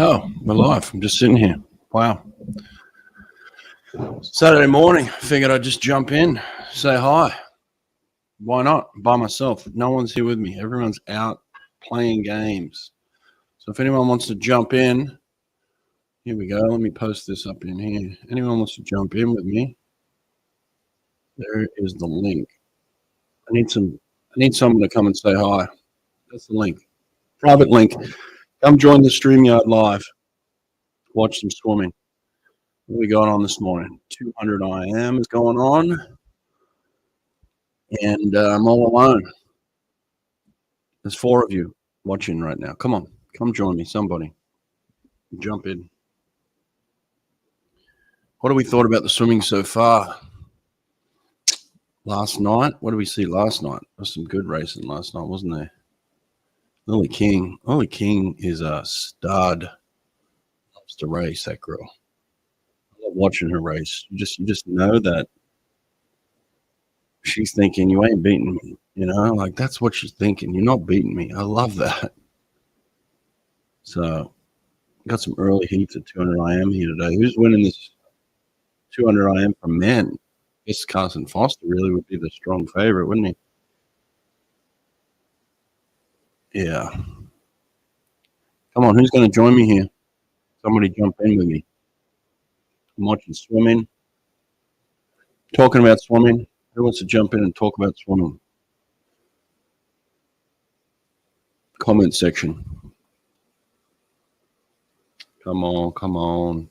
Oh, we're live. I'm just sitting here. Wow. Saturday morning. Figured I'd just jump in, say hi. Why not? By myself. No one's here with me. Everyone's out playing games. So if anyone wants to jump in, here we go. Let me post this up in here. Anyone wants to jump in with me? There is the link. I need someone to come and say hi. That's the link. Private link. Come join the StreamYard live. Watch some swimming. What are we going on this morning? 200 IM is going on. And I'm all alone. There's 4 of you watching right now. Come on. Come join me. Somebody. Jump in. What have we thought about the swimming so far? Last night? What did we see last night? There was some good racing last night, wasn't there? Lily King. Lily King is a stud. Loves to race, that girl. I love watching her race. You just know that she's thinking, you ain't beating me. You know, like that's what she's thinking. You're not beating me. I love that. So, got some early heats at 200 IM here today. Who's winning this 200 IM for men? I guess Carson Foster really would be the strong favorite, wouldn't he? Yeah. Come on, who's going to join me here? Somebody jump in with me. I'm watching swimming. Talking about swimming. Who wants to jump in and talk about swimming? Comment section. Come on, come on.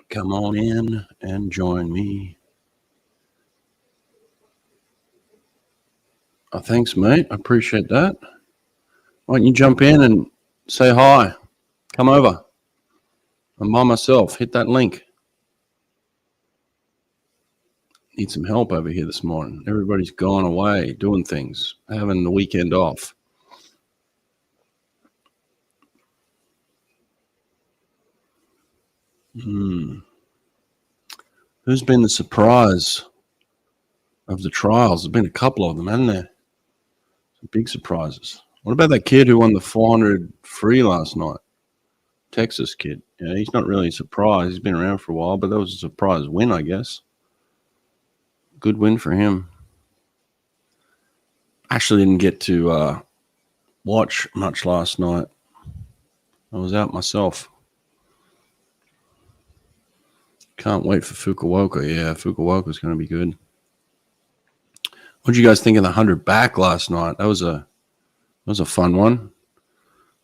Come on in and join me. Oh, thanks, mate. I appreciate that. Why don't you jump in and say hi? Come over. I'm by myself. Hit that link. Need some help over here this morning. Everybody's gone away, doing things, having the weekend off. Who's been the surprise of the trials? There's been a couple of them, hasn't there? Some big surprises. What about that kid who won the 400 free last night? Texas kid. Yeah, he's not really a surprise. He's been around for a while, but that was a surprise win, I guess. Good win for him. Actually didn't get to watch much last night. I was out myself. Can't wait for Fukuoka. Yeah, Fukuoka's going to be good. What did you guys think of the 100 back last night? That was a fun one.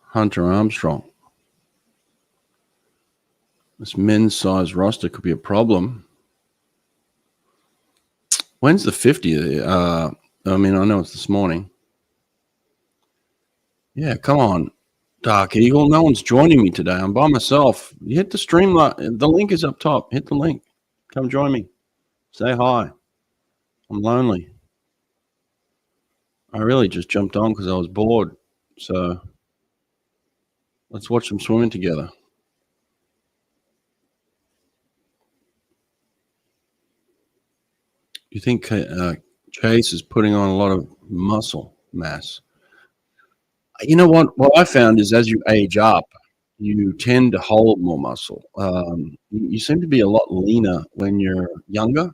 Hunter Armstrong. This men's size roster could be a problem. When's the 50? I know it's this morning. Yeah, come on, Dark Eagle. No one's joining me today. I'm by myself. You hit the stream. The link is up top. Hit the link. Come join me. Say hi. I'm lonely. I really just jumped on because I was bored. So let's watch some swimming together. You think Chase is putting on a lot of muscle mass? You know what I found is as you age up, you tend to hold more muscle. You seem to be a lot leaner when you're younger.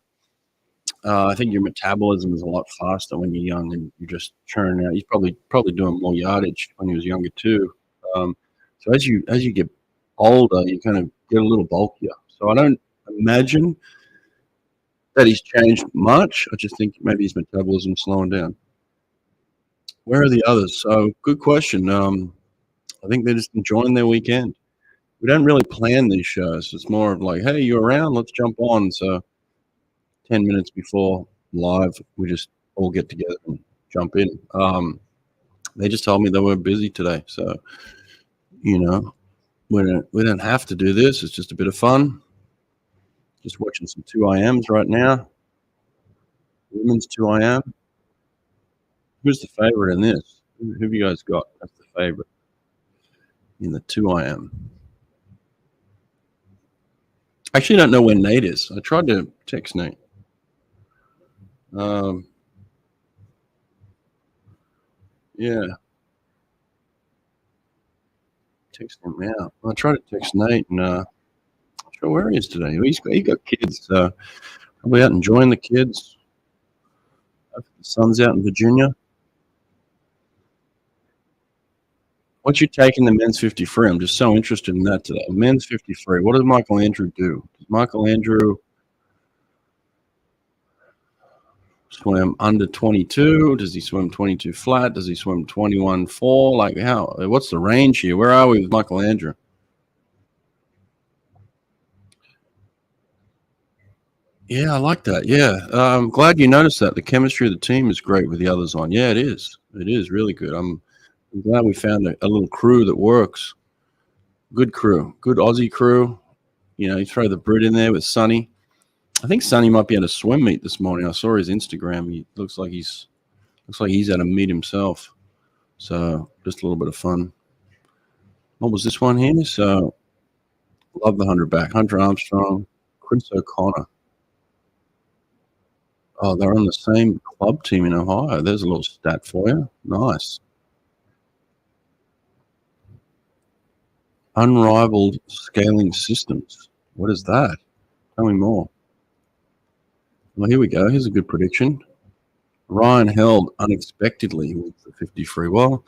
I think your metabolism is a lot faster when you're young, and you're just churning out. He's probably doing more yardage when he was younger too. So as you get older, you kind of get a little bulkier. So I don't imagine that he's changed much. I just think maybe his metabolism's slowing down. Where are the others? So good question. I think they're just enjoying their weekend. We don't really plan these shows. It's more of like, hey, you're around, let's jump on. So 10 minutes before live, we just all get together and jump in. They just told me they were busy today. So, we don't have to do this. It's just a bit of fun. Just watching some 2IMs right now. Women's 2IM. Who's the favorite in this? Who have you guys got as the favorite in the 2IM? I actually don't know where Nate is. I tried to text Nate. Yeah. text him now. I tried to text Nate, and not sure where he is today. He got kids, so probably out enjoying the kids. The sun's out in Virginia. What's your take in the men's 53? I'm just so interested in that today. Men's 53. What does Michael Andrew do? Does Michael Andrew swim under 22? Does he swim 22 flat? Does he swim 21.4? Like how? What's the range here? Where are we with Michael Andrew? Yeah, I like that. Yeah, I'm glad you noticed that. The chemistry of the team is great with the others on. Yeah, it is. It is really good. I'm glad we found a little crew that works. Good crew, good Aussie crew. You know, you throw the Brit in there with Sonny. I think Sonny might be at a swim meet this morning. I saw his Instagram. He looks like he's at a meet himself. So just a little bit of fun. What was this one here? So love the 100 back. Hunter Armstrong, Chris O'Connor. Oh, they're on the same club team in Ohio. There's a little stat for you. Nice. Unrivaled scaling systems. What is that? Tell me more. Well, here we go. Here's a good prediction. Ryan Held unexpectedly with the 53. Well,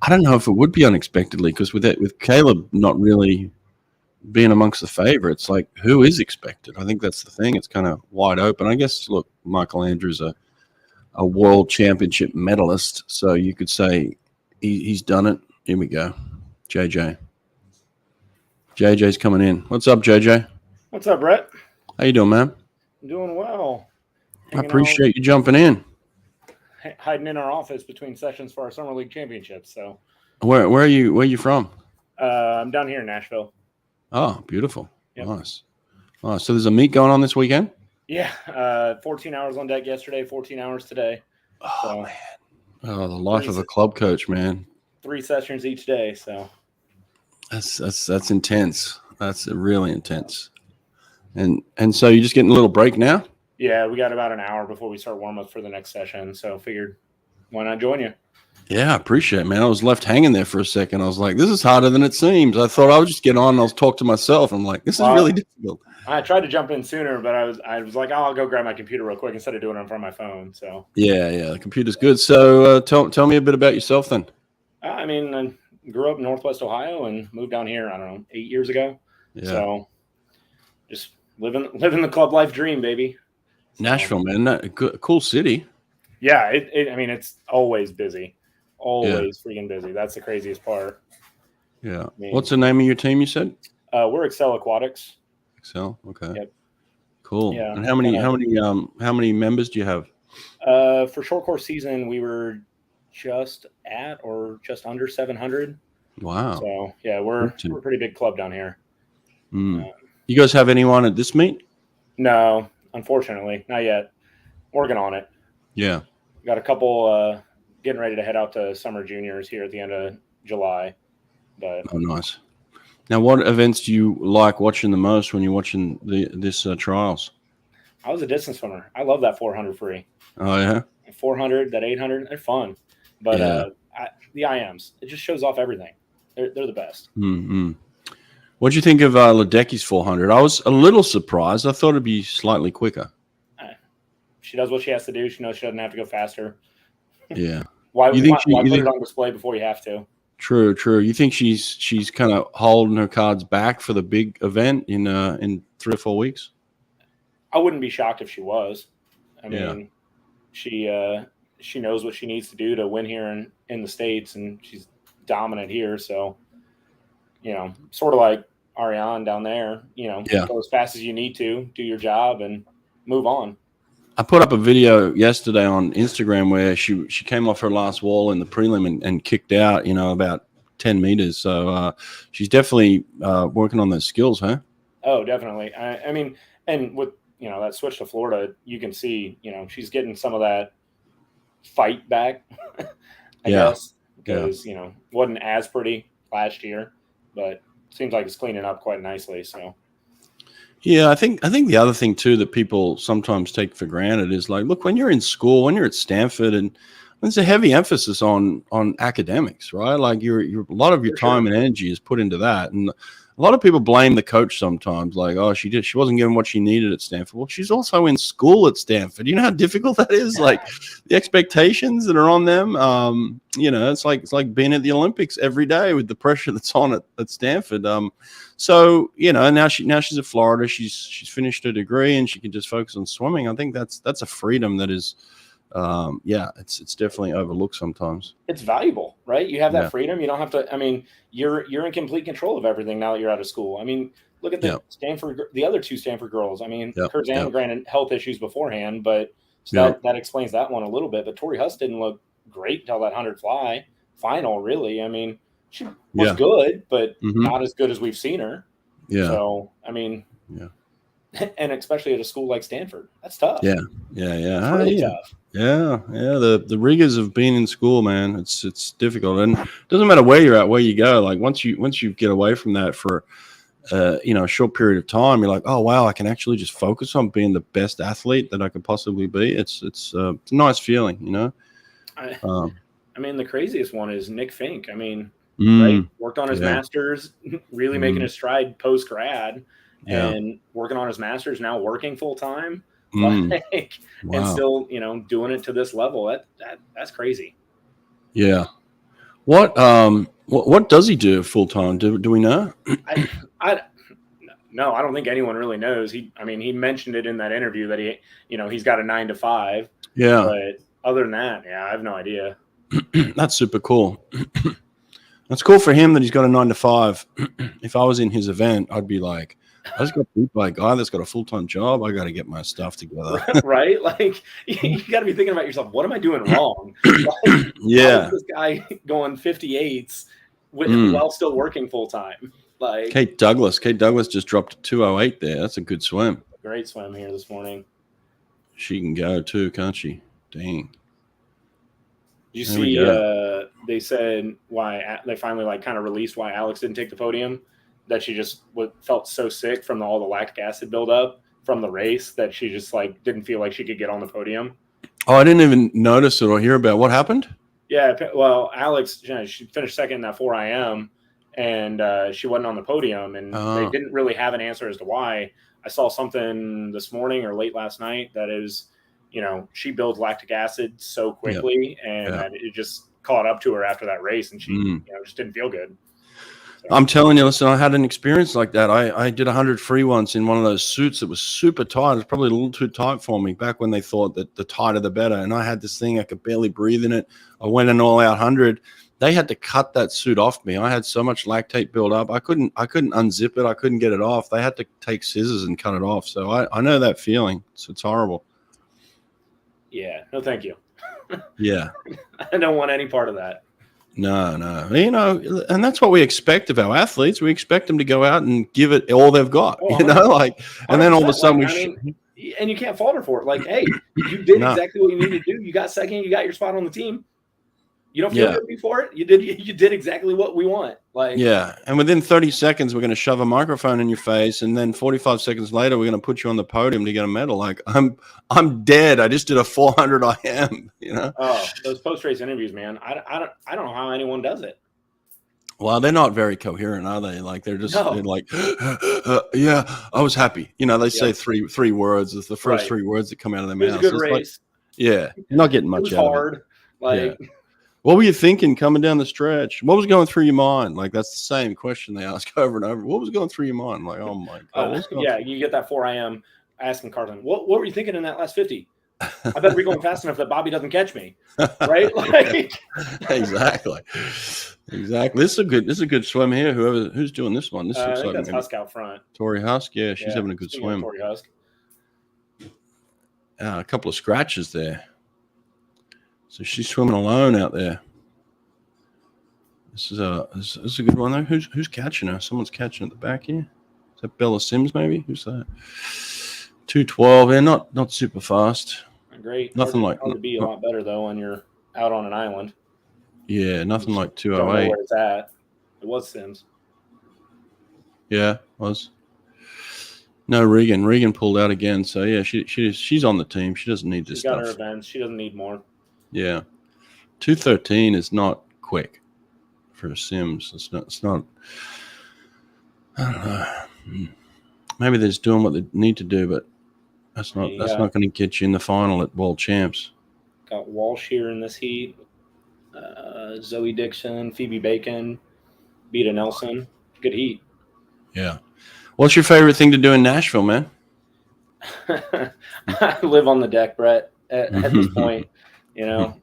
I don't know if it would be unexpectedly because with Caleb not really being amongst the favorites, like who is expected? I think that's the thing. It's kind of wide open. I guess, look, Michael Andrews a world championship medalist, so you could say he's done it. Here we go. JJ's coming in. What's up, JJ? What's up, Brett? How you doing, man? I'm doing well. I appreciate you jumping in. Hiding in our office between sessions for our summer league championships. So, where are you? Where are you from? I'm down here in Nashville. Oh, beautiful. Yep. Nice. Oh, so there's a meet going on this weekend? Yeah. 14 hours on deck yesterday, 14 hours today. Oh, man. Oh, the life of a club coach, man. 3 sessions each day. So that's intense. That's really intense. And so you're just getting a little break now? Yeah, we got about an hour before we start warm-up for the next session. So figured, why not join you? Yeah, I appreciate it, man. I was left hanging there for a second. I was like, this is harder than it seems. I thought I would just get on and I'll talk to myself. I'm like, this is really difficult. I tried to jump in sooner, but I was like, oh, I'll go grab my computer real quick instead of doing it in front of my phone. So yeah, the computer's good. So tell me a bit about yourself then. I mean, I grew up in Northwest Ohio and moved down here, I don't know, 8 years ago. Yeah. So just living the club life dream, baby. Nashville, man, cool city. Yeah, I mean, it's always busy, freaking busy. That's the craziest part. Yeah. I mean, what's the name of your team? You said we're Excel Aquatics. Excel. Okay. Yep. Cool. Yeah. And how many members do you have? For short course season, we were just at or just under 700. Wow. So yeah, we're a pretty big club down here. You guys have anyone at this meet? No, unfortunately, not yet. Working on it. Yeah. Got a couple getting ready to head out to summer juniors here at the end of July. But oh, nice. Now, what events do you like watching the most when you're watching this trials? I was a distance swimmer. I love that 400 free. Oh, yeah? 400, that 800, they're fun. But the IMs, it just shows off everything. They're the best. Mm-hmm. What do you think of Ledecky's 400? I was a little surprised. I thought it'd be slightly quicker. She does what she has to do. She knows she doesn't have to go faster. Yeah. Why put it on display before you have to? True. You think she's kind of holding her cards back for the big event in 3 or 4 weeks? I wouldn't be shocked if she was. I mean, she knows what she needs to do to win here in the States, and she's dominant here. So, sort of like Ariane down there, go as fast as you need to, do your job, and move on. I put up a video yesterday on Instagram where she came off her last wall in the prelim and kicked out, about 10 meters. So she's definitely working on those skills, huh? Oh, definitely. I mean, and with, that switch to Florida, you can see, she's getting some of that fight back, I guess, because, wasn't as pretty last year, but seems like it's cleaning up quite nicely. So. Yeah, I think the other thing too that people sometimes take for granted is like, look, when you're in school, when you're at Stanford, and There's a heavy emphasis on academics, right? Like a lot of your For sure. time and energy is put into that, and a lot of people blame the coach sometimes, like, oh, she wasn't given what she needed at Stanford. Well, she's also in school at Stanford. You know how difficult that is. Like the expectations that are on them. It's like being at the Olympics every day with the pressure that's on at Stanford. So now she's at Florida. She's finished her degree and she can just focus on swimming. I think that's a freedom that is. It's definitely overlooked sometimes. It's valuable, right? You have that Yeah. freedom. You don't have to. I mean, you're in complete control of everything now that you're out of school. I mean, look at the other two Stanford girls. I mean, Kurzan granted health issues beforehand, but that explains that one a little bit. But Tori Huss didn't look great until that 100 fly final. Really, I mean, she was good, but not as good as we've seen her. Yeah. So I mean, and especially at a school like Stanford, that's tough. Yeah. It's really tough. Yeah. The rigors of being in school, man, it's difficult, and it doesn't matter where you're at, where you go. Like once you get away from that for a short period of time, you're like, oh wow, I can actually just focus on being the best athlete that I could possibly be. It's a nice feeling, I mean, the craziest one is Nick Fink. I mean, right, worked on his master's, really making his stride post grad, and working on his master's, now working full time. And still, doing it to this level. That's crazy. Yeah. What does he do full time? Do we know? No, I don't think anyone really knows. He mentioned it in that interview that he's got a 9 to 5. Yeah. But other than that, I have no idea. That's super cool. That's cool for him that he's got a 9 to 5. If I was in his event, I'd be like, I just got beat by a guy that's got a full-time job. I got to get my stuff together. Right? Like, you got to be thinking about yourself. What am I doing wrong? Like, how is this guy going 58s while still working full-time? Like Kate Douglas just dropped a 208 there. That's a good swim. Great swim here this morning. She can go too, can't she? Dang. Did you see they said why they finally kind of released why Alex didn't take the podium? That she just felt so sick from all the lactic acid buildup from the race that she just didn't feel like she could get on the podium. Oh, I didn't even notice it or hear about what happened. Yeah, well, Alex, she finished second in that 4 IM, and she wasn't on the podium, and they didn't really have an answer as to why. I saw something this morning or late last night that is, she builds lactic acid so quickly, and that it just caught up to her after that race, and she just didn't feel good. I'm telling you, listen, I had an experience like that. I did 100 free once in one of those suits that was super tight. It was probably a little too tight for me back when they thought that the tighter the better. And I had this thing, I could barely breathe in it. I went an all-out 100. They had to cut that suit off me. I had so much lactate build up. I couldn't unzip it. I couldn't get it off. They had to take scissors and cut it off. So I know that feeling. It's horrible. Yeah. No, thank you. Yeah. I don't want any part of that. No. And that's what we expect of our athletes. We expect them to go out and give it all they've got, and then all of a sudden and you can't falter for it. Like, hey, you did exactly what you needed to do. You got second, you got your spot on the team. You don't feel good before it. You did exactly what we want. And within 30 seconds, we're going to shove a microphone in your face, and then 45 seconds later, we're going to put you on the podium to get a medal. Like, I'm dead. I just did a 400 IM. Oh, those post-race interviews, man. I don't know how anyone does it. Well, they're not very coherent, are they? Like they're like, yeah, I was happy. They say three words. It's the first 3 words that come out of their mouth. It was a good race. You're not getting much out of it. Hard. What were you thinking coming down the stretch? What was going through your mind? Like, that's the same question they ask over and over. What was going through your mind? Like, oh my God. You get that 4 IM asking Carlton, what were you thinking in that last 50? I better be going fast enough that Bobby doesn't catch me. Right? Exactly. This is a good swim here. Who's doing this one? This looks like that's Husk out front. Tori Husk. Yeah, she's having a good swim. Tori Husk. A couple of scratches there. So she's swimming alone out there. This is a good one though. Who's catching her? Someone's catching at the back here. Is that Bella Sims maybe? Who's that? 2:12. Yeah, not super fast. Great. Nothing like to be a lot better though when you're out on an island. Yeah, nothing like 2:08. Don't know where it's at. It was Sims. Yeah, it was. No, Regan pulled out again. So yeah, she's on the team. She doesn't need this stuff. She's got her events. She doesn't need more. Yeah. 2:13 is not quick for Sims. It's not. It's not. I don't know. Maybe they're just doing what they need to do, but that's not. That's not going to get you in the final at World Champs. Got Walsh here in this heat. Zoe Dixon, Phoebe Bacon, Beta Nelson. Good heat. Yeah. What's your favorite thing to do in Nashville, man? I live on the deck, Brett, at this point, you know,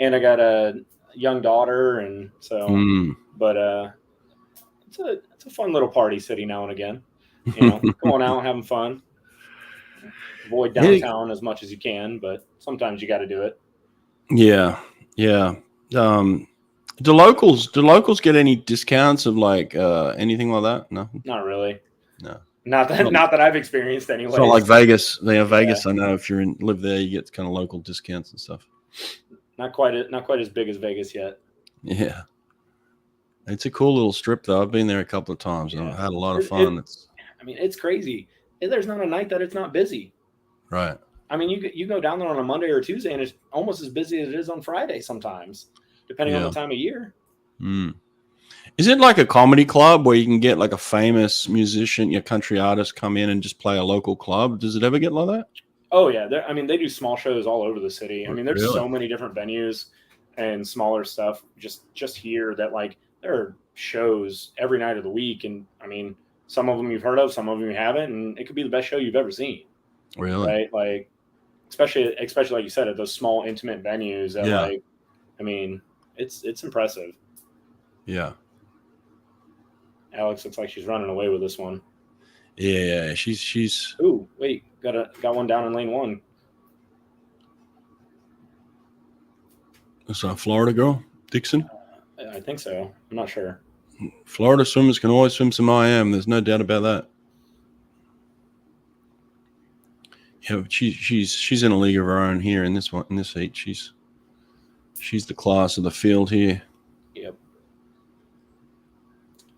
and I got a young daughter. And so, but it's a fun little party city now and again, you know, going out, having fun, avoid downtown as much as you can, but sometimes you got to do it. Yeah. Yeah. Do locals get any discounts of like anything like that? No, not really. No, not that I've experienced anyway. It's not like Vegas. Vegas. I know if you live there, you get kind of local discounts and stuff. Not quite as big as Vegas yet. Yeah, it's a cool little strip though. I've been there a couple of times and I've had a lot of fun. It's crazy. There's not a night that it's not busy. Right. I mean, you go down there on a Monday or Tuesday, and it's almost as busy as it is on Friday sometimes, depending on the time of year. Is it like a comedy club where you can get like a famous musician, your country artist, come in and just play a local club? Does it ever get like that? Oh yeah, they do small shows all over the city. I mean, there's so many different venues and smaller stuff just here that like there are shows every night of the week, and I mean, some of them you've heard of, some of them you haven't, and it could be the best show you've ever seen. Really? Right? Like, especially like you said, at those small intimate venues. That like, I mean, it's impressive. Yeah. Alex looks like she's running away with this one. Yeah, she's. Ooh, wait, got one down in lane 1. That's a Florida girl, Dixon. I think so. I'm not sure. Florida swimmers can always swim some IM. There's no doubt about that. Yeah, she's in a league of her own here in this heat. She's the class of the field here. Yep.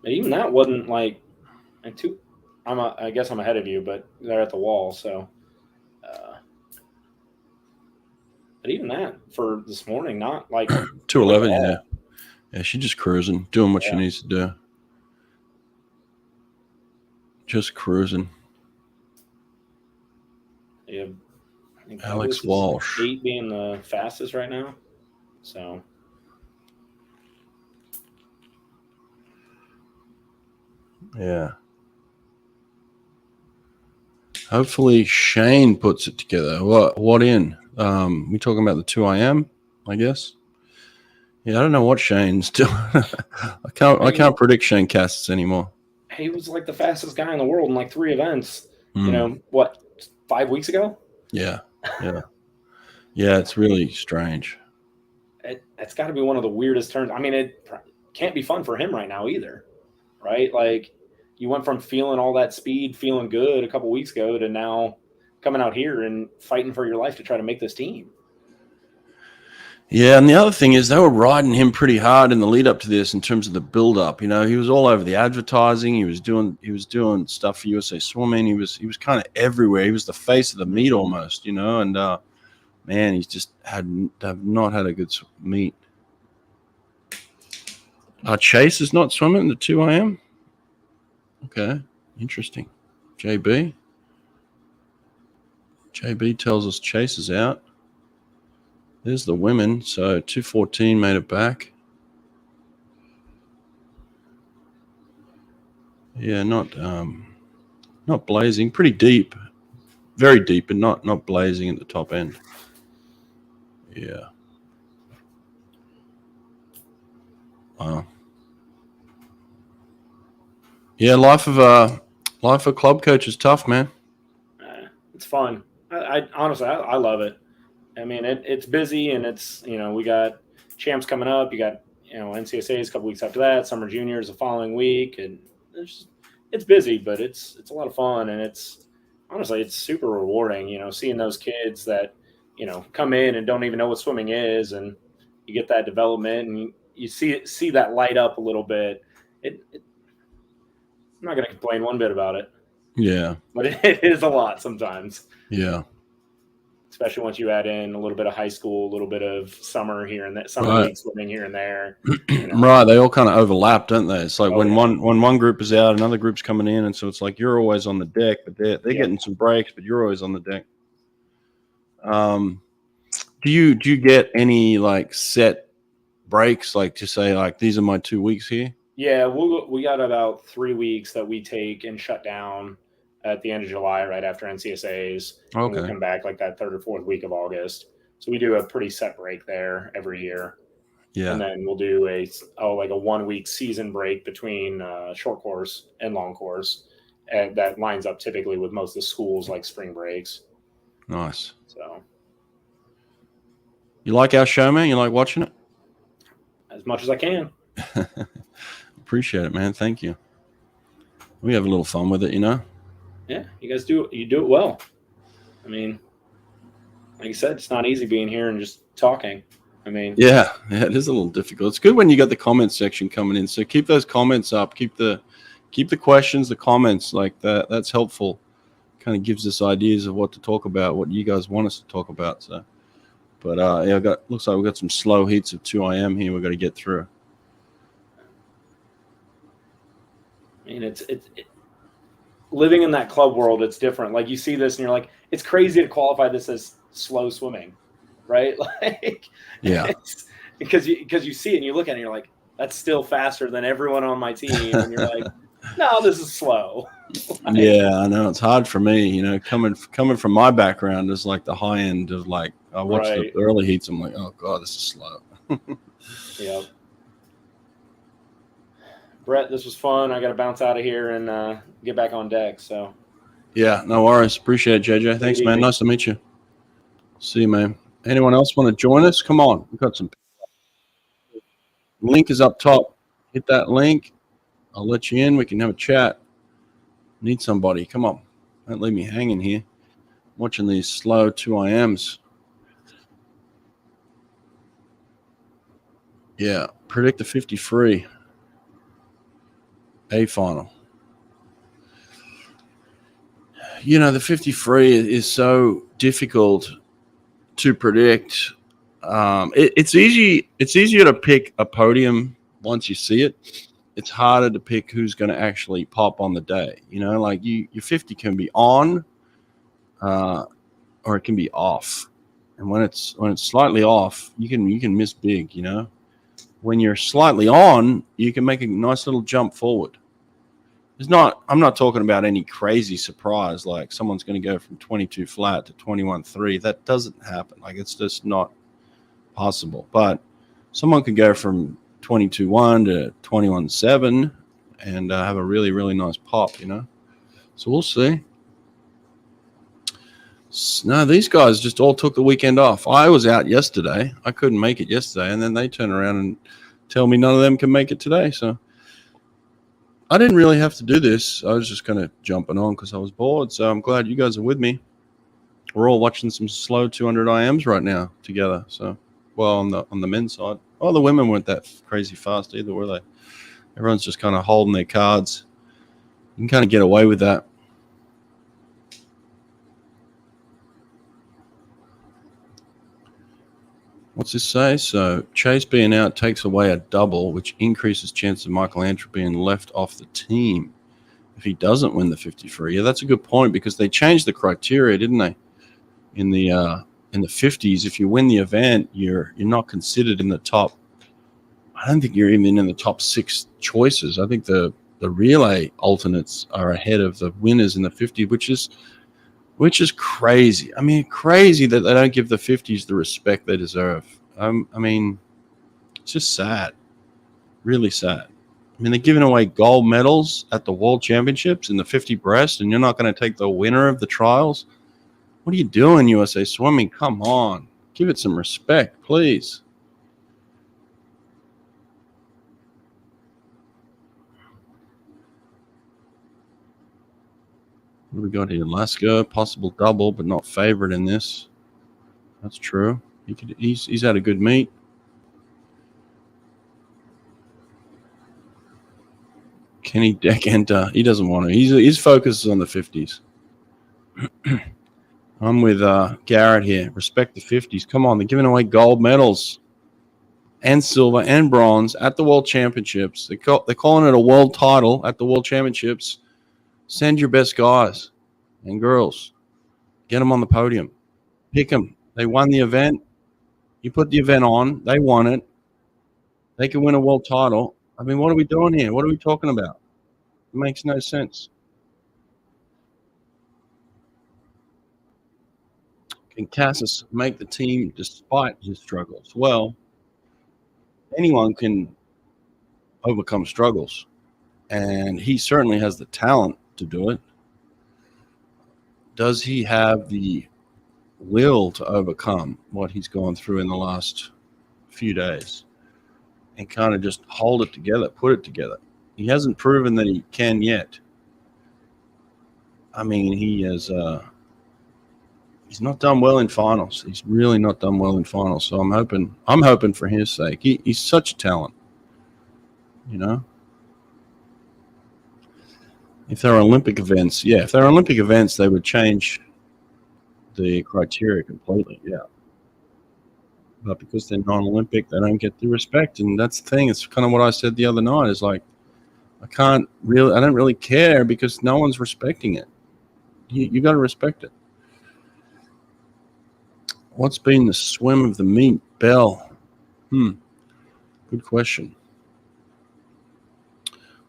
But even that wasn't like I guess I'm ahead of you, but they're at the wall, so. But even that for this morning, not like 2:11. Yeah, she's just cruising, doing what she needs to do. Just cruising. Yeah, Alex Walsh. 8 being the fastest right now, so. Yeah. Hopefully Shane puts it together. What in? We talking about the 2IM, I guess. Yeah, I don't know what Shane's doing. I can't predict Shane Cassis anymore. He was like the fastest guy in the world in like 3 events. You know what? 5 weeks ago. Yeah. It's really strange. It's got to be one of the weirdest turns. I mean, it can't be fun for him right now either, right? Like, you went from feeling all that speed, feeling good a couple weeks ago, to now coming out here and fighting for your life to try to make this team. Yeah, and the other thing is they were riding him pretty hard in the lead up to this in terms of the build up. You know, he was all over the advertising. He was doing stuff for USA Swimming. He was kind of everywhere. He was the face of the meet almost, you know. And man, he's just have not had a good meet. Chase is not swimming the 2IM. Okay, interesting. JB tells us Chase is out. There's the women. So 2:14 made it back. Yeah, not blazing. Pretty deep, very deep, but not blazing at the top end. Yeah. Wow. Yeah, life of a club coach is tough, man. It's fun. I honestly I love it. I mean, it's busy, and it's, you know, we got champs coming up. You got, you know, NCSAs a couple weeks after that, summer juniors the following week, and it's busy, but it's a lot of fun, and it's honestly it's super rewarding. You know, seeing those kids that, you know, come in and don't even know what swimming is, and you get that development, and you see that light up a little bit. I'm not going to complain one bit about it. Yeah, but it is a lot sometimes. Yeah. especially once you add in a little bit of high school, a little bit of summer here and that, summer Right. league swimming here and there. Right, they all kind of overlap, don't they? It's like Oh, when yeah. one group is out, another group's coming in, and so it's like you're always on the deck, but they're Yep. getting some breaks, but you're always on the deck. Do you get any like set breaks, like to say like these are my 2 weeks here? Yeah, we got about 3 weeks that we take and shut down at the end of July, right after NCSAs. And we'll Okay. come back like that 3rd or 4th week of August. So we do a pretty set break there every year. Yeah. And then we'll do like a 1 week season break between short course and long course. And that lines up typically with most of the schools like spring breaks. Nice. So You like our show, man? You like watching it? as much as I can. Appreciate it, man. Thank you. We have a little fun with it, you know? Yeah, you guys do it well. I mean, like you said, it's not easy being here and just talking. I mean, Yeah, it is a little difficult. It's good when you got the comment section coming in. So keep those comments up. Keep the questions, the comments like that. That's helpful. Kind of gives us ideas of what to talk about, what you guys want us to talk about. So, but yeah, looks like we've got some slow heats of 2 IM here. We've got to get through. I mean, it's living in that club world. It's different. Like you see this, and you're like, it's crazy to qualify this as slow swimming, right? Like, Yeah, because you see it and you look at it, and you're like, that's still faster than everyone on my team, and you're like, no, this is slow. Like, yeah, I know it's hard for me. You know, coming from my background is like the high end of like I watch Right. the early heats. I'm like, oh god, this is slow. Yeah. Brett, this was fun. I got to bounce out of here and get back on deck. So Yeah, no worries. Appreciate it, JJ. Thanks, man. easy. Nice to meet you. See you, man. Anyone else want to join us? Come on. We've got some. Link is up top. Hit that link. I'll let you in. We can have a chat. Need somebody. Come on. Don't leave me hanging here. I'm watching these slow 2 IMs. Yeah. Predict the 50 free. A final. You know, the 50 free is so difficult to predict. It's easier to pick a podium once you see it. It's harder to pick who's going to actually pop on the day. You know, like your 50 can be on, or it can be off. And when it's slightly off, you can miss big. You know, when you're slightly on, you can make a nice little jump forward. I'm not talking about any crazy surprise like someone's going to go from 22 flat to 21.3. That doesn't happen. Like it's just not possible. But someone could go from 22.1 to 21.7 and have a really, really nice pop, you know? So we'll see. No, these guys just all took the weekend off. I was out yesterday. I couldn't make it yesterday. And then they turn around and tell me none of them can make it today. So I didn't really have to do this. I was just kind of jumping on because I was bored. So I'm glad you guys are with me. We're all watching some slow 200 IMs right now together. So, well, on the men's side. Oh, the women weren't that crazy fast either, were they? Everyone's just kind of holding their cards. You can kind of get away with that. What's this say? So Chase being out takes away a double, which increases chance of Michael Andrew being left off the team if he doesn't win the 50 free. Yeah, that's a good point because they changed the criteria, didn't they? In the 50s, if you win the event, you're not considered in the top. I don't think you're even in the top 6 choices. I think the relay alternates are ahead of the winners in the 50, which is crazy. I mean, crazy that they don't give the 50s the respect they deserve. I mean, it's just sad. Really sad. I mean, they're giving away gold medals at the World Championships in the 50 breast, and you're not going to take the winner of the trials? What are you doing, USA Swimming? Come on. Give it some respect, please. What do we got here? Lasker, possible double, but not favorite in this. That's true. He's had a good meet. Kenny Deck enter. He doesn't want to. His focus is on the 50s. I'm with Garrett here. Respect the 50s. Come on, they're giving away gold medals and silver and bronze at the World Championships. They're calling it a world title at the World Championships. Send your best guys and girls. Get them on the podium. Pick them. They won the event. You put the event on. They won it. They can win a world title. I mean, what are we doing here? What are we talking about? It makes no sense. Can Cassis make the team despite his struggles? Well, anyone can overcome struggles, and he certainly has the talent to do it. Does he have the will to overcome what he's gone through in the last few days and kind of just hold it together, put it together? He hasn't proven that he can yet. I mean, he has he's not done well in finals. He's really not done well in finals. So I'm hoping for his sake. He's such a talent, you know. If there are Olympic events, if there are Olympic events, they would change the criteria completely, But because they're non-Olympic, they don't get the respect, and that's the thing. It's kind of what I said the other night. Is like, I don't really care because no one's respecting it. You got to respect it. What's been the swim of the meet, Bell? Good question.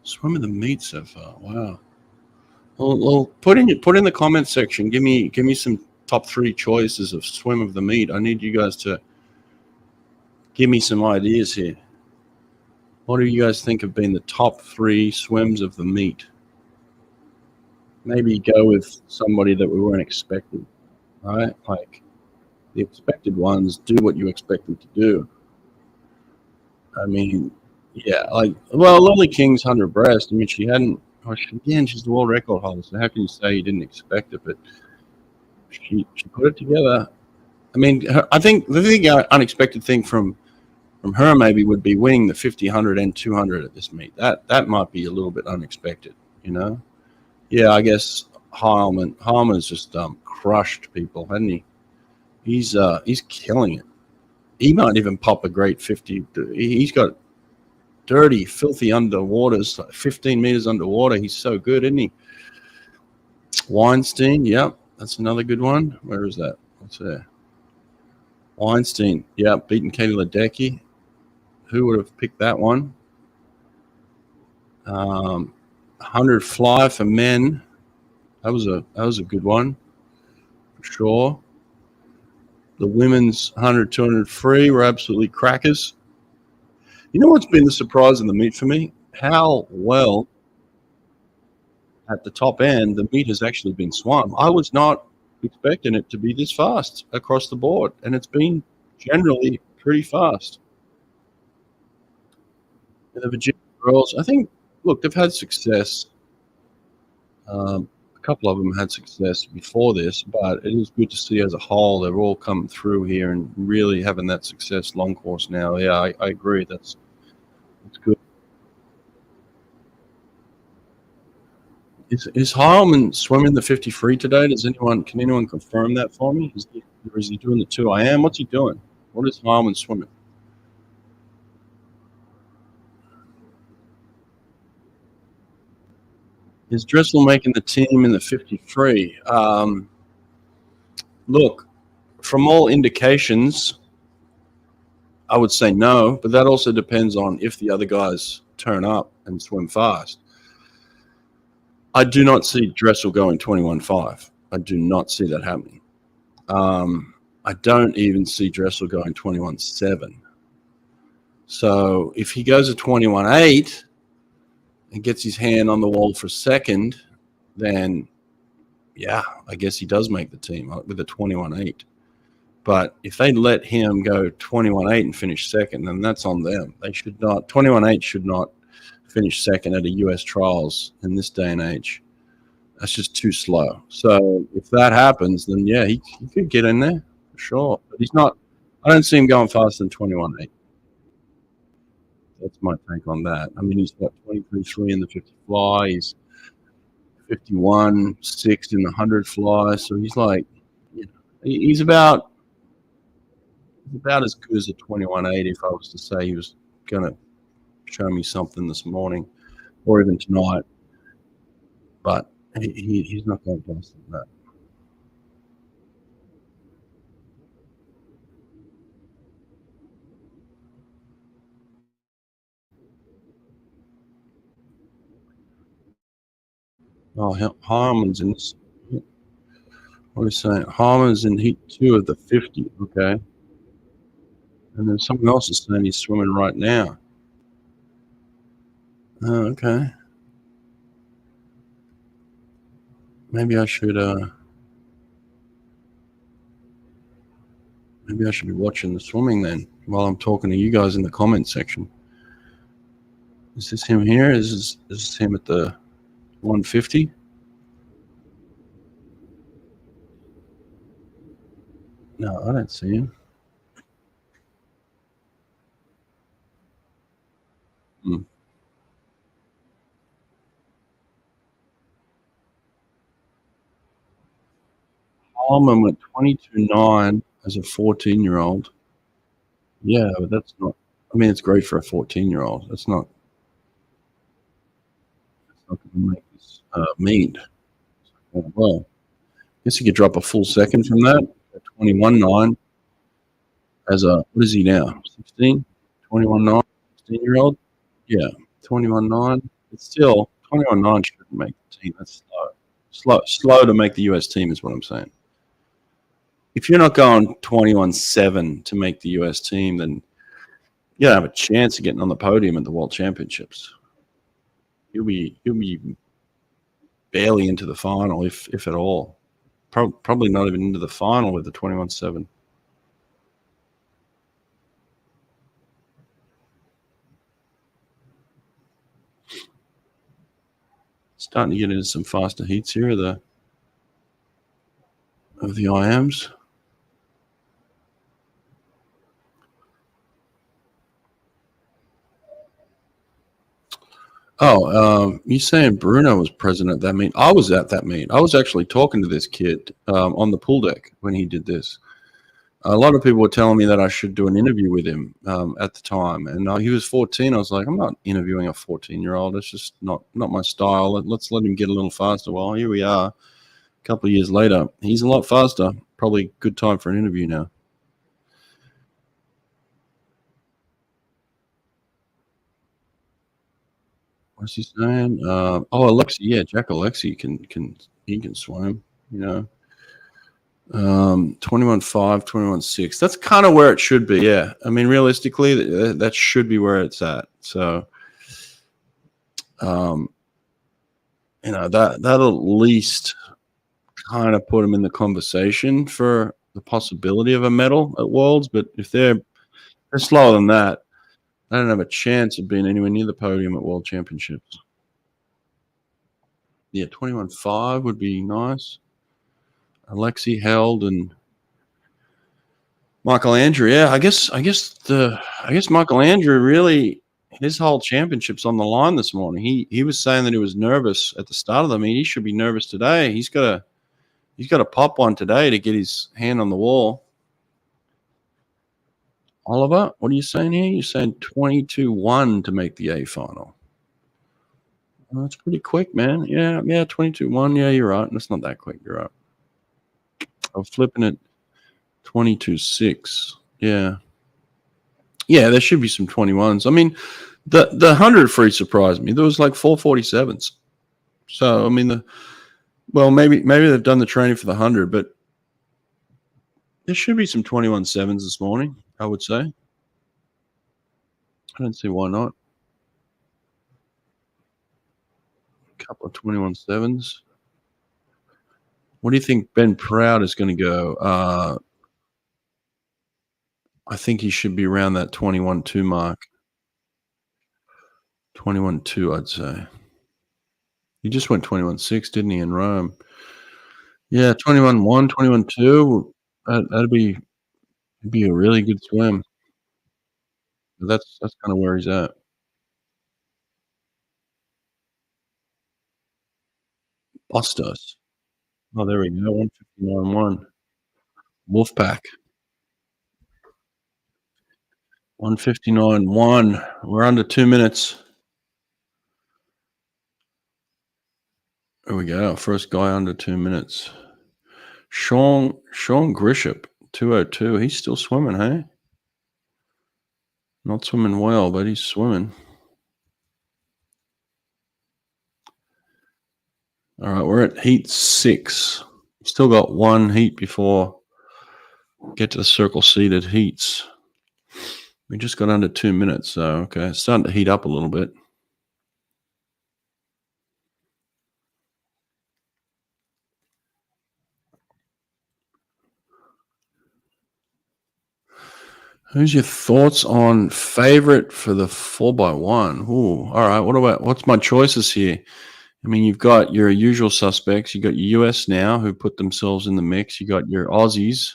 Swim of the meet so far. Wow. Well, put in the comment section. Give me some top 3 choices of swim of the meet. I need you guys to give me some ideas here. What do you guys think have been the top 3 swims of the meet? Maybe go with somebody that we weren't expecting, right? Like the expected ones do what you expect them to do. I mean, Lily King's 100 breast. I mean, she hadn't. She's the world record holder. So how can you say you didn't expect it? But she put it together. I mean, I think the unexpected thing from her maybe would be winning the 50, 100, and 200 at this meet. That might be a little bit unexpected, you know. Yeah, I guess Heilman's just crushed people, hasn't he? He's killing it. He might even pop a great 50. He's got dirty, filthy underwaters, like 15 meters underwater. He's so good, isn't he? Weinstein, yep, that's another good one. Where is that? What's there? Weinstein, yep, beating Katie Ledecky. Who would have picked that one? 100 fly for men. That was a good one for sure. The women's 100, 200 free were absolutely crackers. You know what's been the surprise in the meet for me? How well at the top end the meet has actually been swum. I was not expecting it to be this fast across the board, and it's been generally pretty fast. And the Virginia girls, I think, look, they've had success. A couple of them had success before this, but it is good to see as a whole they're all coming through here and really having that success long course now. Yeah, I agree. That's good. Is Heilman swimming the 50 free today? Can anyone confirm that for me? Is he doing the 2 I am? What's he doing? What is Heilman swimming? Is Dressel making the team in the 50 free? Look, from all indications, I would say no, but that also depends on if the other guys turn up and swim fast. I do not see Dressel going 21.5. I do not see that happening. I don't even see Dressel going 21.7. So if he goes a 21.8 and gets his hand on the wall for second, then I guess he does make the team with a 21.8. But if they let him go 21.8 and finish second, then that's on them. They should not. 21.8 should not finish second at a U.S. trials in this day and age. That's just too slow. So if that happens, then he could get in there for sure. But he's not. I don't see him going faster than 21.8. That's my take on that. I mean, he's got 23.3 in the 50 fly. He's 51.6 in the 100 fly. So he's like, He's about as good as a 21.8 if I was to say he was going to show me something this morning or even tonight, but he's not going to bust that. Oh, Harmon's in this. What are you saying? Harmon's in heat 2 of the 50. Okay. And then someone else is saying he's swimming right now. Oh, okay. Maybe I should be watching the swimming then while I'm talking to you guys in the comment section. Is this him here? Is this him at the 150? No, I don't see him. Hmm. Harmon went 22.9 as a 14-year-old. Yeah, but that's not. I mean, it's great for a 14-year-old. That's not going to make this meet. Well, I guess you could drop a full second from that. 21.9 as a, what is he now? 16? 21.9? 16-year-old? Yeah, 21.9. It's still 21.9 shouldn't make the team. That's slow. Slow to make the US team is what I'm saying. If you're not going 21.7 to make the US team, then you don't have a chance of getting on the podium at the World Championships. He'll be barely into the final, if at all. Probably not even into the final with the 21.7. Starting to get into some faster heats here of the IMs. Oh, you saying Bruno was present at that meet? I was at that meet. I was actually talking to this kid on the pool deck when he did this. A lot of people were telling me that I should do an interview with him at the time, and he was 14. I was like, I'm not interviewing a 14-year-old. It's just not my style. Let's let him get a little faster. Well, here we are, a couple of years later. He's a lot faster. Probably good time for an interview now. What's he saying? Oh, Alexi, yeah, Jack Alexi can swim. You know, 21.5, 21.6. That's kind of where it should be. Yeah, I mean, realistically, that should be where it's at. So, um, that'll at least kind of put them in the conversation for the possibility of a medal at Worlds. But if they're slower than that, I don't have a chance of being anywhere near the podium at World Championships. Yeah, 21.5 would be nice. Alexi Held and Michael Andrew. Yeah, I guess Michael Andrew really his whole championship's on the line this morning. He was saying that he was nervous at the start of the meet. He should be nervous today. He's got to pop one today to get his hand on the wall. Oliver, what are you saying here? You're saying 22.1 to make the A final. Well, that's pretty quick, man. Yeah, 22.1. Yeah, you're right. That's not that quick. You're right. I'm flipping it 22.6. Yeah. Yeah, there should be some 21s. I mean, the 100 free surprised me. There was like 447s. So, I mean, maybe they've done the training for the 100, but there should be some 21.7s this morning, I would say. I don't see why not. A couple of 21.7s. What do you think Ben Proud is going to go? I think he should be around that 21.2 mark. 21.2, I'd say. He just went 21.6, didn't he, in Rome? Yeah, 21.1, 21.2. That'd be a really good swim. That's kind of where he's at. Bustos. Oh, there we go. 159.1. Wolfpack. 159.1. We're under 2 minutes. There we go. First guy under 2 minutes. Sean Grisham, 202. He's still swimming, hey? Not swimming well, but he's swimming. All right, we're at heat 6. Still got one heat before we get to the circle seated heats. We just got under 2 minutes, so okay, it's starting to heat up a little bit. Who's your thoughts on favorite for the 4x1? Ooh, all right. What's my choices here? I mean, you've got your usual suspects. You got your US now who put themselves in the mix. You got your Aussies.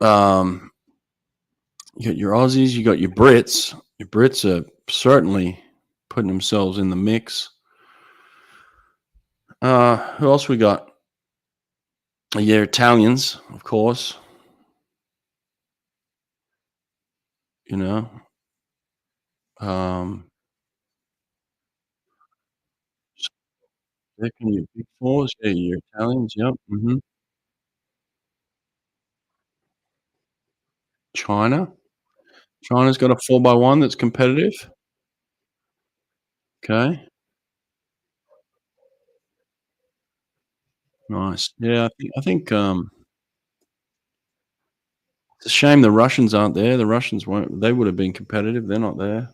You got your Aussies. You got your Brits. Your Brits are certainly putting themselves in the mix. Who else we got? Yeah, Italians, of course. You know, second, your big fours. Yeah, your Italians. Yep. China. China's got a 4x1 that's competitive. Okay, nice. Yeah, I think it's a shame the Russians aren't there. The Russians won't. They would have been competitive. They're not there.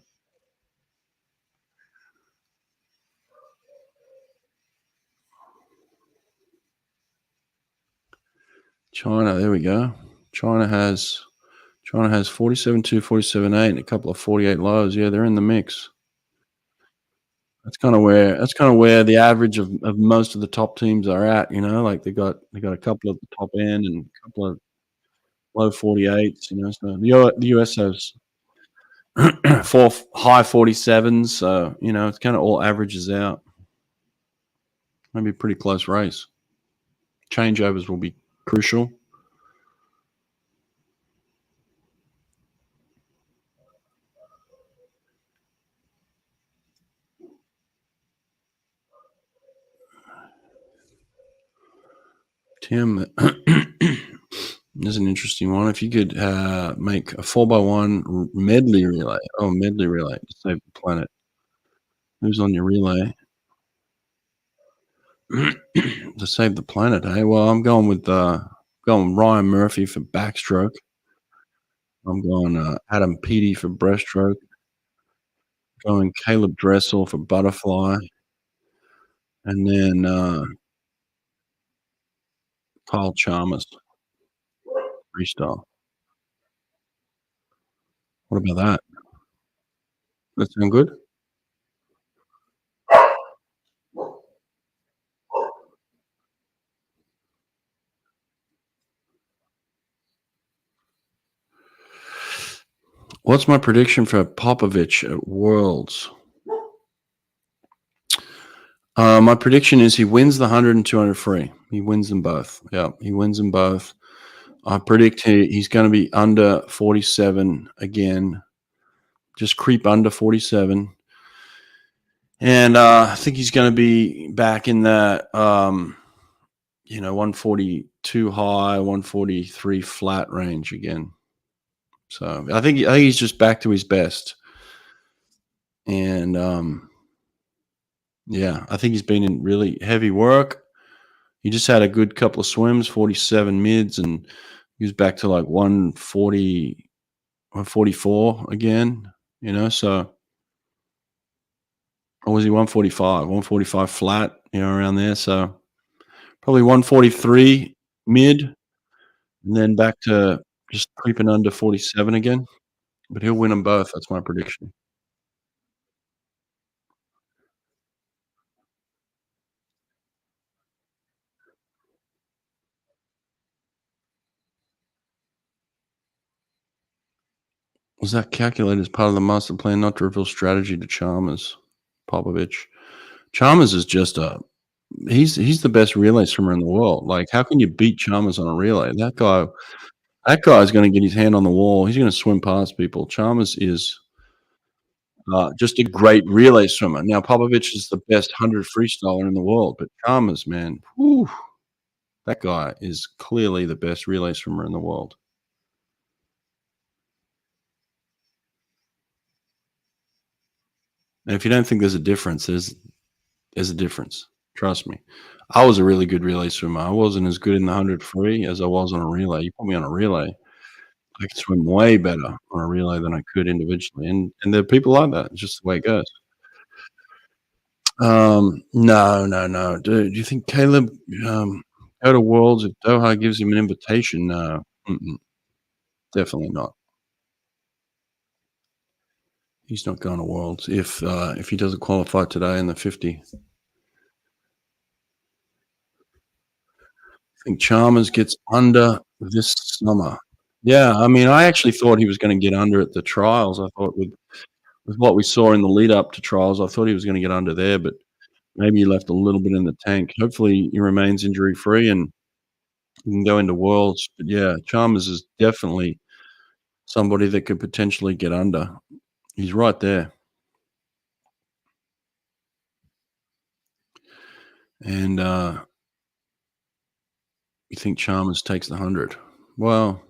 China. There we go. China has 47.2, 47.8, and a couple of 48 lows. Yeah, they're in the mix. That's kind of where the average of most of the top teams are at. You know, like they got a couple at the top end and a couple of low 48s. You know, so the US has four high 47s. So you know, it's kind of all averages out. Maybe a pretty close race. Changeovers will be crucial. Tim, this is an interesting one. If you could make a 4x1 medley relay. Oh, medley relay to save the planet. Who's on your relay? To save the planet, hey? Well, I'm going with Ryan Murphy for backstroke. I'm going Adam Peaty for breaststroke. Going Caleb Dressel for butterfly. And then Kyle Chalmers freestyle. What about that? That sound good? What's my prediction for Popovich at Worlds? My prediction is he wins the 100 and 200 free. He wins them both. Yeah, he wins them both. I predict he's going to be under 47 again. Just creep under 47. And I think he's going to be back in that, 142 high, 143 flat range again. So I think he's just back to his best. And yeah, I think he's been in really heavy work. He just had a good couple of swims, 47 mids, and he was back to like 140, 144 again, so or was he 145? 145 flat, around there. So probably 143 mid, and then back to just creeping under 47 again. But he'll win them both. That's my prediction. Was that calculated as part of the master plan not to reveal strategy to Chalmers? Popovich. Chalmers is just a he's the best relay swimmer in the world. Like, how can you beat Chalmers on a relay? That guy's going to get his hand on the wall. He's going to swim past people. Chalmers is just a great relay swimmer. Now, Popovich is the best 100 freestyler in the world, but Chalmers, man, whew, that guy is clearly the best relay swimmer in the world. And if you don't think there's a difference, there's a difference. Trust me. I was a really good relay swimmer. I wasn't as good in the 100 free as I was on a relay. You put me on a relay, I could swim way better on a relay than I could individually, and there are people like that. It's just the way it goes. No, no, no. Do you think Caleb go to Worlds if Doha gives him an invitation? No, definitely not. He's not going to Worlds if he doesn't qualify today in the 50. I think Chalmers gets under this summer. Yeah, I mean, I actually thought he was going to get under at the trials. I thought with what we saw in the lead up to trials, I thought he was going to get under there, but maybe he left a little bit in the tank. Hopefully, he remains injury free and he can go into Worlds. But yeah, Chalmers is definitely somebody that could potentially get under. He's right there. And you think Chalmers takes the 100? Well,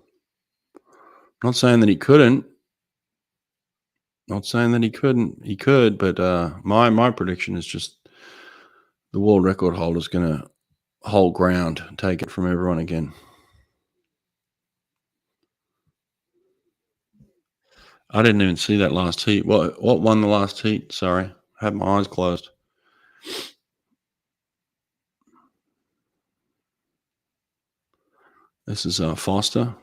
not saying that he couldn't. Not saying that he couldn't. He could, but my prediction is just the world record holder is going to hold ground and take it from everyone again. I didn't even see that last heat. What won the last heat? Sorry, I had my eyes closed. This is Foster.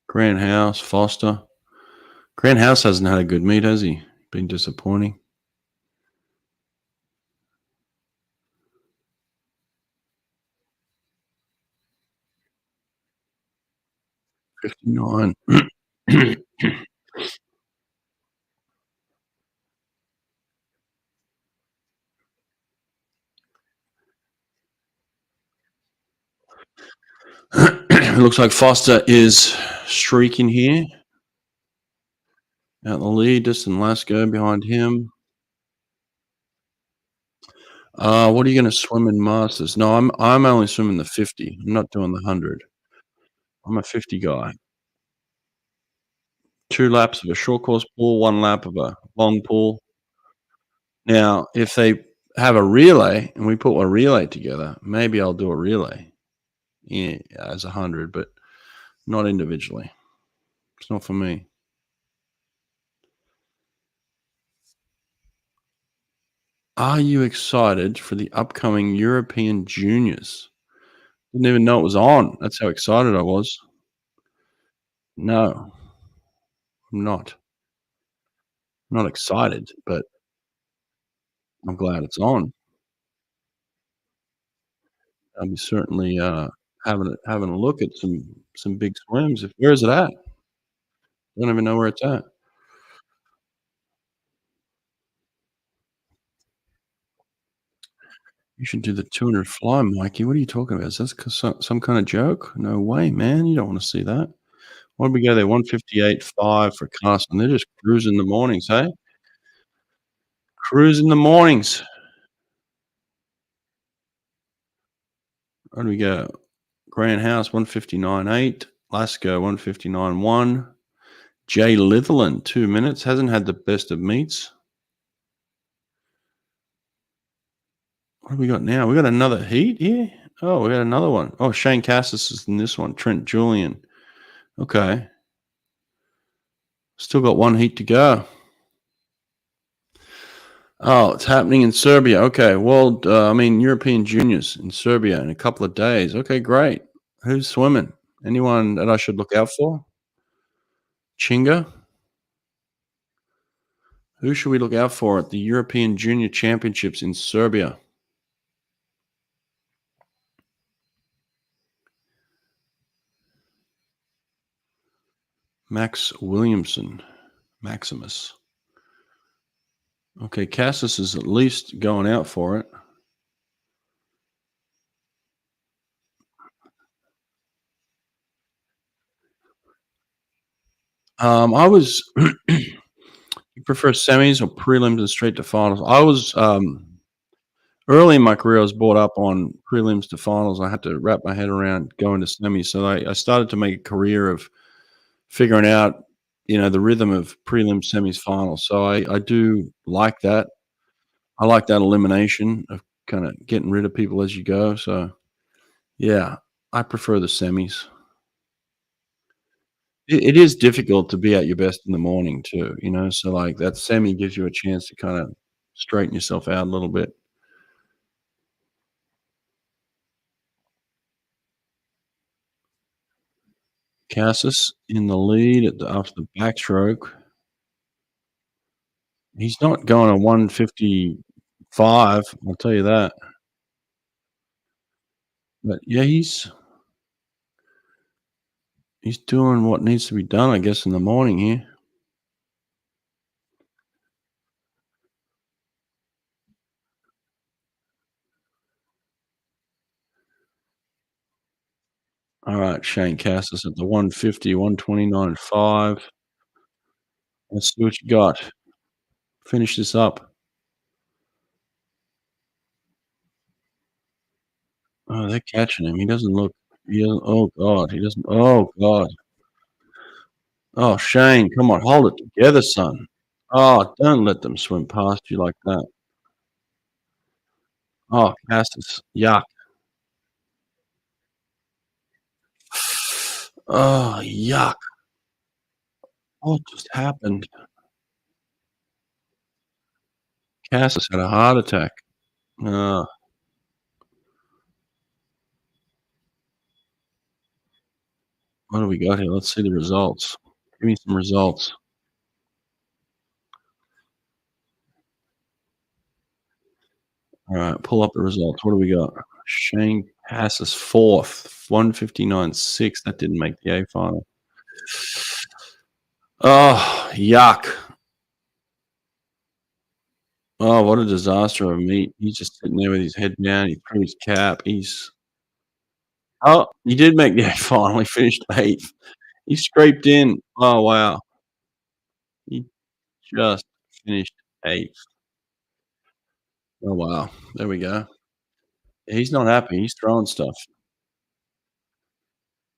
Grant House, Foster. Grant House hasn't had a good meet, has he? Been disappointing. $59. It looks like Foster is streaking here. Out the lead, Dustin Lasco behind him. What are you going to swim in Masters? No, I'm only swimming the 50. I'm not doing the 100. I'm a 50 guy. 2 laps of a short course pool, 1 lap of a long pool. Now, if they have a relay and we put a relay together, maybe I'll do a relay as 100, but not individually. It's not for me. Are you excited for the upcoming European Juniors? Didn't even know it was on. That's how excited I was. No, I'm not. I'm not excited, but I'm glad it's on. I'll be certainly having a look at some big swims. Where is it at? I don't even know where it's at. You should do the 200 fly, Mikey. What are you talking about? Is this some kind of joke? No way, man. You don't want to see that. Why did we go there? 158.5 for Carson. They're just cruising the mornings, hey? Cruising the mornings. Where do we go? Grant House, 159.8. Lasco, 159.1. Jay Litherland, 2 minutes. Hasn't had the best of meets. What have we got now? We got another heat here? Oh, we got another one. Oh, Shane Cassis is in this one. Trent Julian. Okay. Still got 1 heat to go. Oh, it's happening in Serbia. Okay. European Juniors in Serbia in a couple of days. Okay, great. Who's swimming? Anyone that I should look out for? Chinga? Who should we look out for at the European Junior Championships in Serbia? Max Williamson. Maximus. Okay, Cassis is at least going out for it. I was. You prefer semis or prelims and straight to finals? I was early in my career. I was brought up on prelims to finals. I had to wrap my head around going to semis, so I started to make a career of figuring out, the rhythm of prelims, semis, finals. So I do like that. I like that elimination of kind of getting rid of people as you go. So yeah, I prefer the semis. It is difficult to be at your best in the morning too, so, like, that semi gives you a chance to kinda straighten yourself out a little bit. Cassis in the lead after the backstroke. He's not going a 155, I'll tell you that. But, yeah, he's doing what needs to be done, I guess, in the morning here. Alright, Shane Cassis at the 150, 129.5. Let's see what you got. Finish this up. Oh, they're catching him. He doesn't look. Oh god, he doesn't. Oh god. Oh, Shane, come on, hold it together, son. Oh, don't let them swim past you like that. Oh, Cassis, yuck. Oh, yuck. What just happened? Cassis had a heart attack. Uh, what do we got here? Let's see the results. Give me some results. All right, pull up the results. What do we got? Shane Cassis fourth, 159.6. That didn't make the A final. Oh, yuck. Oh, what a disaster of a meet. He's just sitting there with his head down. He threw his cap. He did make the final. He finished 8th. He scraped in. Oh, wow. He just finished 8th. Oh, wow. There we go. He's not happy. He's throwing stuff.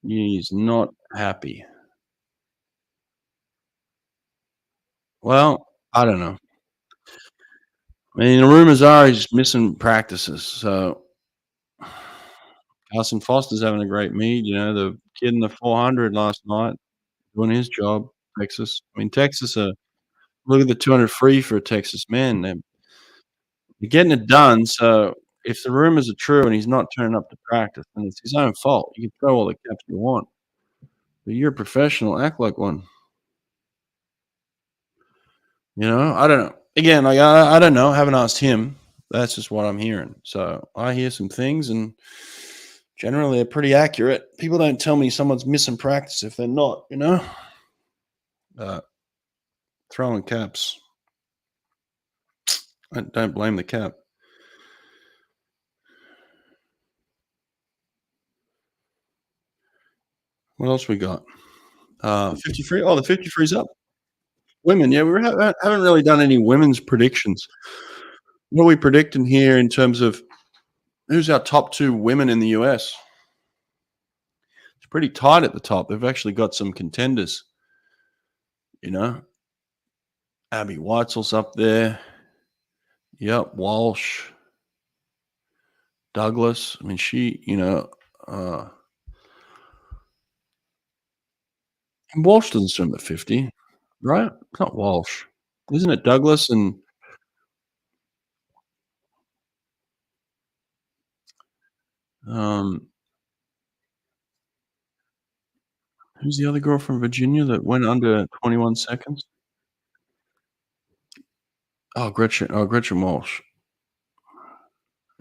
He's not happy. Well, I don't know. I mean, the rumors are he's missing practices. So Carson Foster's having a great meet. The kid in the 400 last night doing his job. Texas. I mean, Texas. Look at the 200 free for Texas. Man, they're getting it done. So if the rumors are true and he's not turning up to practice, then it's his own fault. You can throw all the caps you want, but you're a professional. Act like one. I don't know. Again, like I don't know. I haven't asked him. That's just what I'm hearing. So I hear some things, and generally they're pretty accurate. People don't tell me someone's missing practice if they're not. Uh, throwing caps. I don't blame the cap. What else we got? 53. Oh, the 53's up. Women, yeah, haven't really done any women's predictions. What are we predicting here in terms of who's our top two women in the US? It's pretty tight at the top. They've actually got some contenders. You know, Abby Weitzel's up there. Yep, Walsh, Douglas. I mean, uh, Walsh doesn't swim at 50, right? It's not Walsh, isn't it? Douglas and um, who's the other girl from Virginia that went under 21 seconds? Oh, Gretchen. Oh, Gretchen Walsh.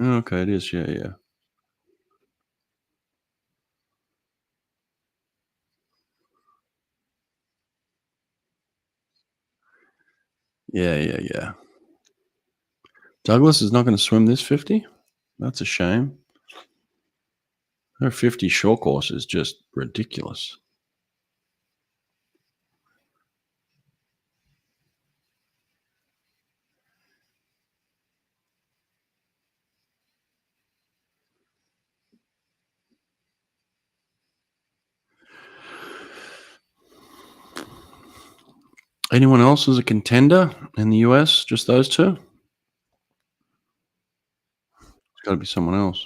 Okay, it is. Yeah, yeah. Yeah, yeah, yeah. Douglas is not going to swim this 50? That's a shame. Her 50 short course is just ridiculous. Anyone else as a contender in the US? Just those two? It's got to be someone else.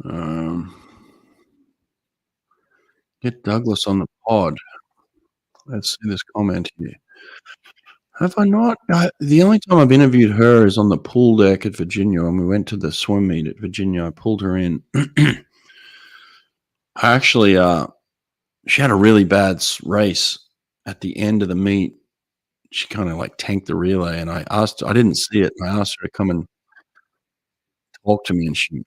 Um, get Douglas on the pod. Let's see this comment here. Have I not? The only time I've interviewed her is on the pool deck at Virginia, when we went to the swim meet at Virginia. I pulled her in. I actually, she had a really bad race at the end of the meet. She kind of like tanked the relay, and I didn't see it. I asked her to come and talk to me, and she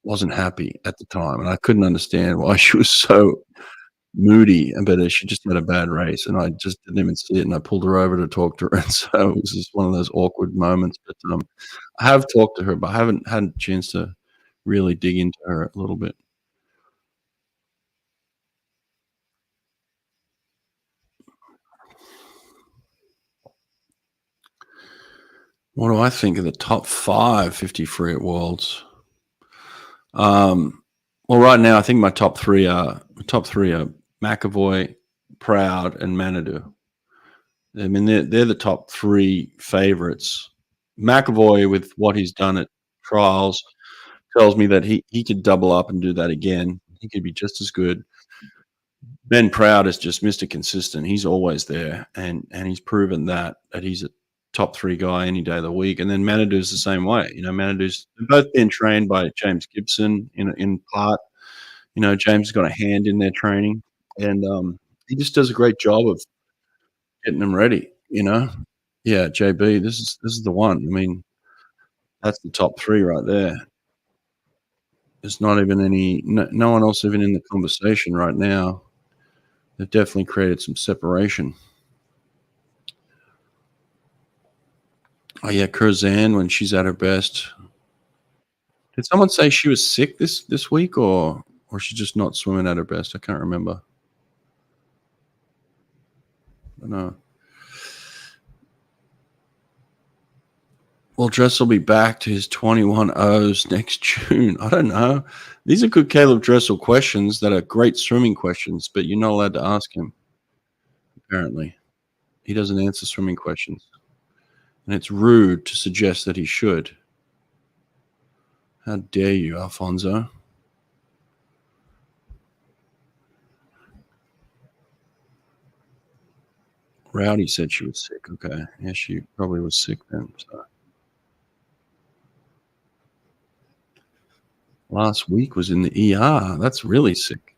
wasn't happy at the time, and I couldn't understand why she was so moody, but she just had a bad race, and I just didn't even see it, and I pulled her over to talk to her, and so it was just one of those awkward moments, but, I have talked to her, but I haven't had a chance to really dig into her a little bit. What do I think of the top 5 50 free at Worlds? Well, right now, I think my top 3 are McAvoy, Proud, and Manadou. I mean, they're the top 3 favorites. McAvoy, with what he's done at trials, tells me that he could double up and do that again. He could be just as good. Ben Proud is just Mr. Consistent. He's always there, and he's proven that he's a top 3 guy any day of the week. And then Manadou's the same way. You know, Manadou's both been trained by James Gibson in part. You know, James has got a hand in their training, and he just does a great job of getting them ready. You know, yeah, JB, this is the one. I mean, that's the top 3 right there. There's not even no one else even in the conversation right now. They've definitely created some separation. Oh yeah, Curzan when she's at her best. Did someone say she was sick this week, or she's just not swimming at her best? I can't remember. I don't know. Well, Dress will be back to his 21 O's next June. I don't know. These are good Caleb Dressel questions that are great swimming questions, but you're not allowed to ask him. Apparently, he doesn't answer swimming questions, and it's rude to suggest that he should. How dare you, Alfonso? Rowdy said she was sick. Okay. Yeah, she probably was sick then. So. Last week was in the ER. That's really sick.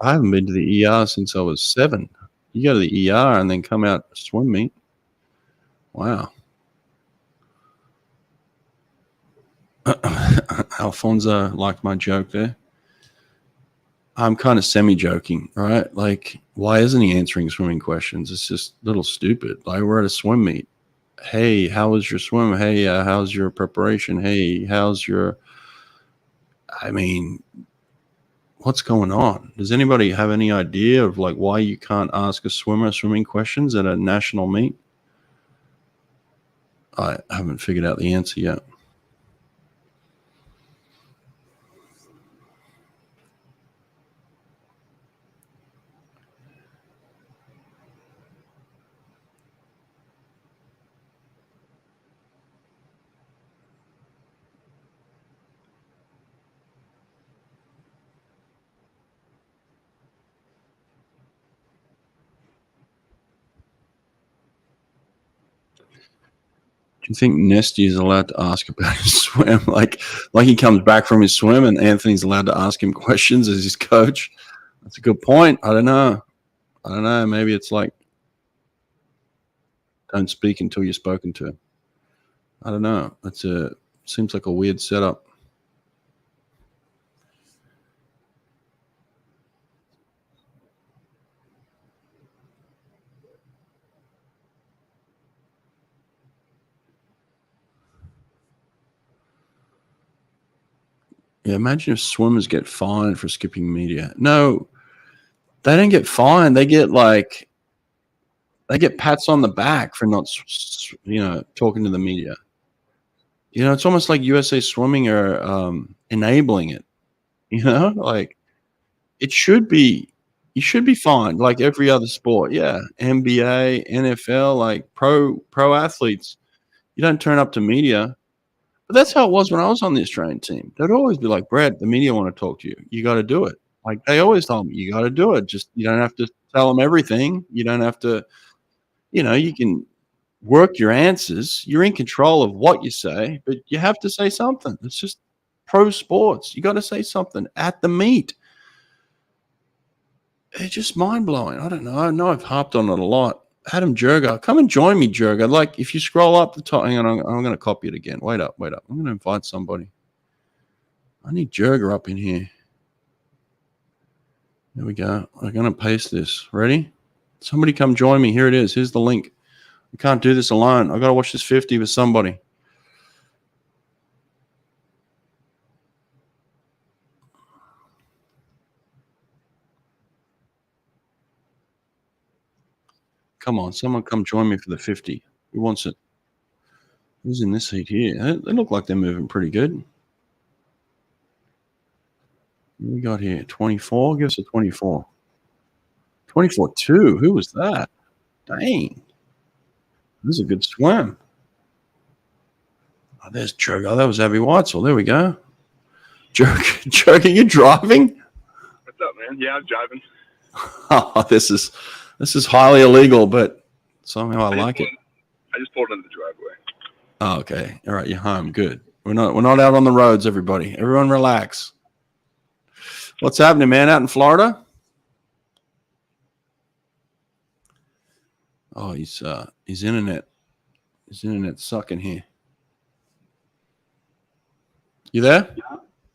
I haven't been to the ER since I was 7. You go to the ER and then come out swim meet. Wow. Alfonso liked my joke there. I'm kind of semi-joking, right? Like, why isn't he answering swimming questions? It's just a little stupid. Like, we're at a swim meet. Hey, how was your swim? Hey, how's your preparation? Hey, how's your... I mean, what's going on? Does anybody have any idea of, like, why you can't ask a swimmer swimming questions at a national meet? I haven't figured out the answer yet. Do you think Nesty is allowed to ask about his swim? Like he comes back from his swim and Anthony's allowed to ask him questions as his coach? That's a good point. I don't know. Maybe it's like, don't speak until you're spoken to. I don't know. Seems like a weird setup. Yeah, imagine if swimmers get fined for skipping media. No, they don't get fined. They get pats on the back for not, talking to the media. It's almost like USA Swimming are enabling it. Like it should be. You should be fined like every other sport. Yeah, NBA, NFL, like pro athletes. You don't turn up to media. But that's how it was when I was on the Australian team. They'd always be like, Brett, the media want to talk to you. You got to do it. Like they always told me, you got to do it. Just you don't have to tell them everything. You don't have to, you can work your answers. You're in control of what you say, but you have to say something. It's just pro sports. You got to say something at the meet. It's just mind blowing. I don't know. I know I've harped on it a lot. Adam Jurga, come and join me, Jurga. Like if you scroll up the top, hang on, I'm going to copy it again. Wait up. I'm going to invite somebody. I need Jurga up in here. There we go. I'm going to paste this. Ready? Somebody come join me. Here it is. Here's the link. I can't do this alone. I got to watch this 50 with somebody. Come on, someone come join me for the 50. Who wants it? Who's in this heat here? They look like they're moving pretty good. What we got here? 24? Give us a 24. 24-2. Who was that? Dang. This is a good swim. Oh, there's Jerk. Oh, that was Abby Weitzel. There we go. Jerk, are you driving? What's up, man? Yeah, I'm driving. Oh, this is highly illegal, but somehow I like it. I just pulled into the driveway. Oh, okay. All right, you're home. Good. We're not out on the roads, everybody. Everyone relax. What's happening, man? Out in Florida? Oh, his internet sucking here. You there?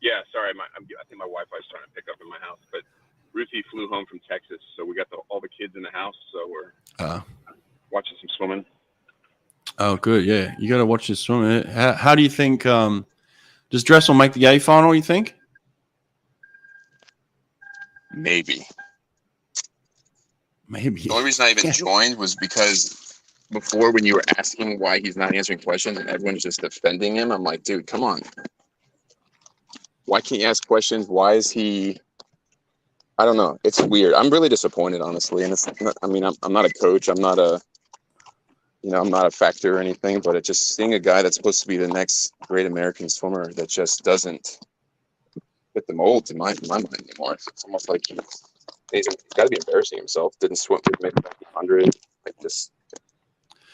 Yeah, sorry. I think my Wi-Fi's trying to pick up in my house, but Ruthie flew home from Texas, so we got all the kids in the house, so we're watching some swimming. Oh, good. Yeah, you got to watch this swimming. How do you think? Does Dressel make the A final? You think? Maybe. The only reason I even joined was because before, when you were asking why he's not answering questions and everyone's just defending him, I'm like, dude, come on. Why can't you ask questions? Why is he? I don't know. It's weird. I'm really disappointed, honestly. And it's not, I'm not a coach. I'm not a factor or anything, but it's just seeing a guy that's supposed to be the next great American swimmer that just doesn't fit the mold in my mind anymore. It's almost like he's got to be embarrassing himself. Didn't make the 100. Like just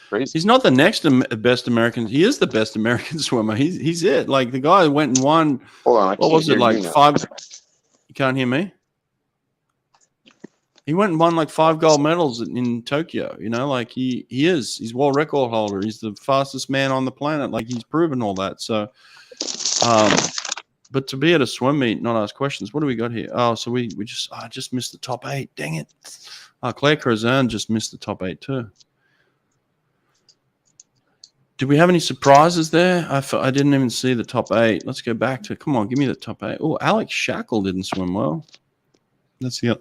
crazy. He's not the next best American. He is the best American swimmer. He's it. Like the guy went and won. Hold on. What was it like 5? You can't hear me? He went and won like 5 gold medals in Tokyo. Like he's world record holder. He's the fastest man on the planet. Like he's proven all that. So, but to be at a swim meet, not ask questions. What do we got here? Oh, so I just missed the top 8. Dang it. Claire Crozan just missed the top 8 too. Did we have any surprises there? I didn't even see the top 8. Let's go back to, come on, give me the top 8. Oh, Alex Shackle didn't swim well. That's the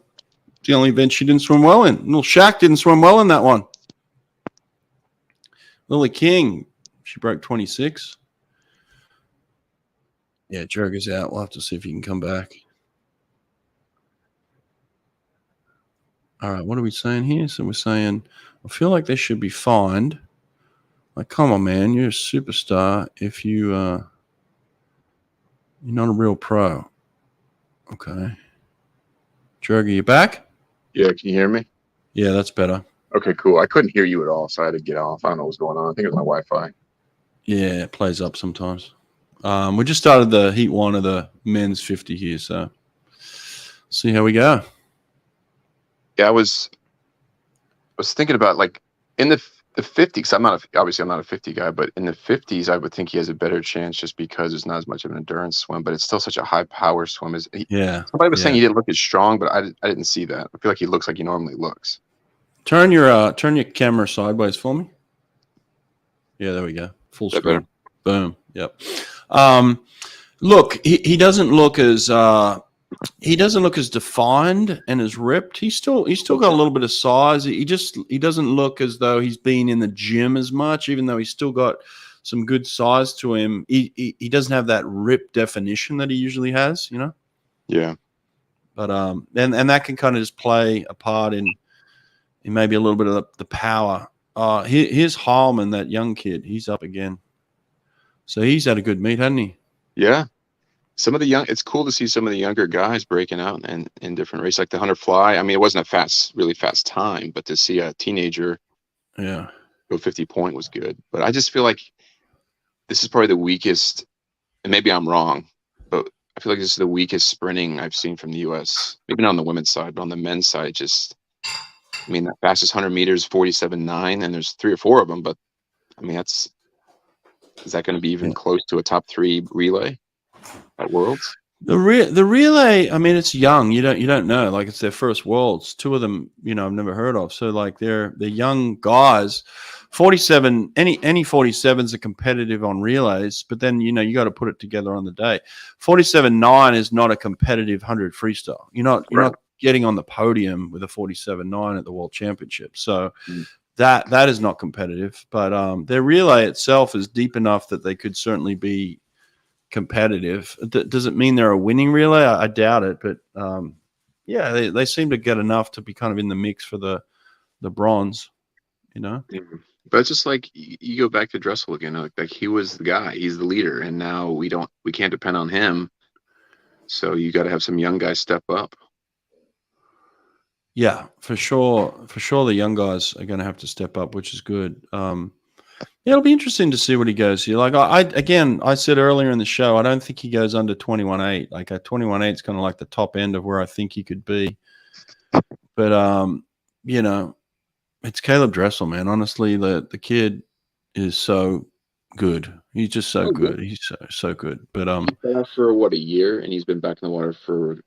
only event she didn't swim well in. Little Shaq didn't swim well in that one. Lily King, she broke 26. Yeah, Jurga's out. We'll have to see if he can come back. All right, what are we saying here? So we're saying, I feel like they should be fined. Like, come on, man, you're a superstar if you're not a real pro. Okay. Jurga, you back? Yeah, can you hear me? Yeah, that's better. Okay, cool. I couldn't hear you at all, so I had to get off. I don't know what's going on. I think it was my Wi-Fi. Yeah, it plays up sometimes. We just started the Heat 1 of the men's 50 here, so see how we go. Yeah, I was thinking about, like, in the the 50s, obviously I'm not a 50 guy, but in the 50s, I would think he has a better chance just because it's not as much of an endurance swim, but it's still such a high power swim. Somebody was saying he didn't look as strong, but I didn't see that. I feel like he looks like he normally looks. Turn your camera sideways for me. Yeah, there we go. Full screen. Boom. Yep. Look, he doesn't look as defined and as ripped. He's still got a little bit of size. He doesn't look as though he's been in the gym as much, even though he's still got some good size to him. He doesn't have that ripped definition that he usually has, you know? Yeah. But and that can kind of just play a part in maybe a little bit of the power. Here's Heilman, that young kid. He's up again. So he's had a good meet, hasn't he? Yeah. It's cool to see some of the younger guys breaking out and in different races, like the 100 fly. I mean, it wasn't a really fast time, but to see a teenager go 50 point was good. But I just feel like this is probably the weakest, and maybe I'm wrong, but I feel like this is the weakest sprinting I've seen from the U.S. Maybe not on the women's side, but on the men's side, that fastest 100 meters, 47.9, and there's 3 or 4 of them. But I mean, is that going to be even close to a top 3 relay at Worlds? The relay, I mean, it's young. You don't know. Like, it's their first Worlds. 2 of them, I've never heard of. So like they're young guys. 47, any 47s are competitive on relays, but then you got to put it together on the day. 47.9 is not a competitive 100 freestyle. You're not getting on the podium with a 47.9 at the World Championship. So that is not competitive. But their relay itself is deep enough that they could certainly be competitive. Does it mean they're a winning relay? I doubt it, but they seem to get enough to be kind of in the mix for the bronze, But it's just like you go back to Dressel again, like he was the guy, he's the leader, and now we can't depend on him, so you got to have some young guys step up. Yeah, for sure the young guys are going to have to step up, which is good. It'll be interesting to see what he goes here. Like I said earlier in the show, I don't think he goes under 21.8. Like a 21.8 is kind of like the top end of where I think he could be. But it's Caleb Dressel, man. Honestly, the kid is so good. He's just so good. He's so good. But he's been out for a year, and he's been back in the water for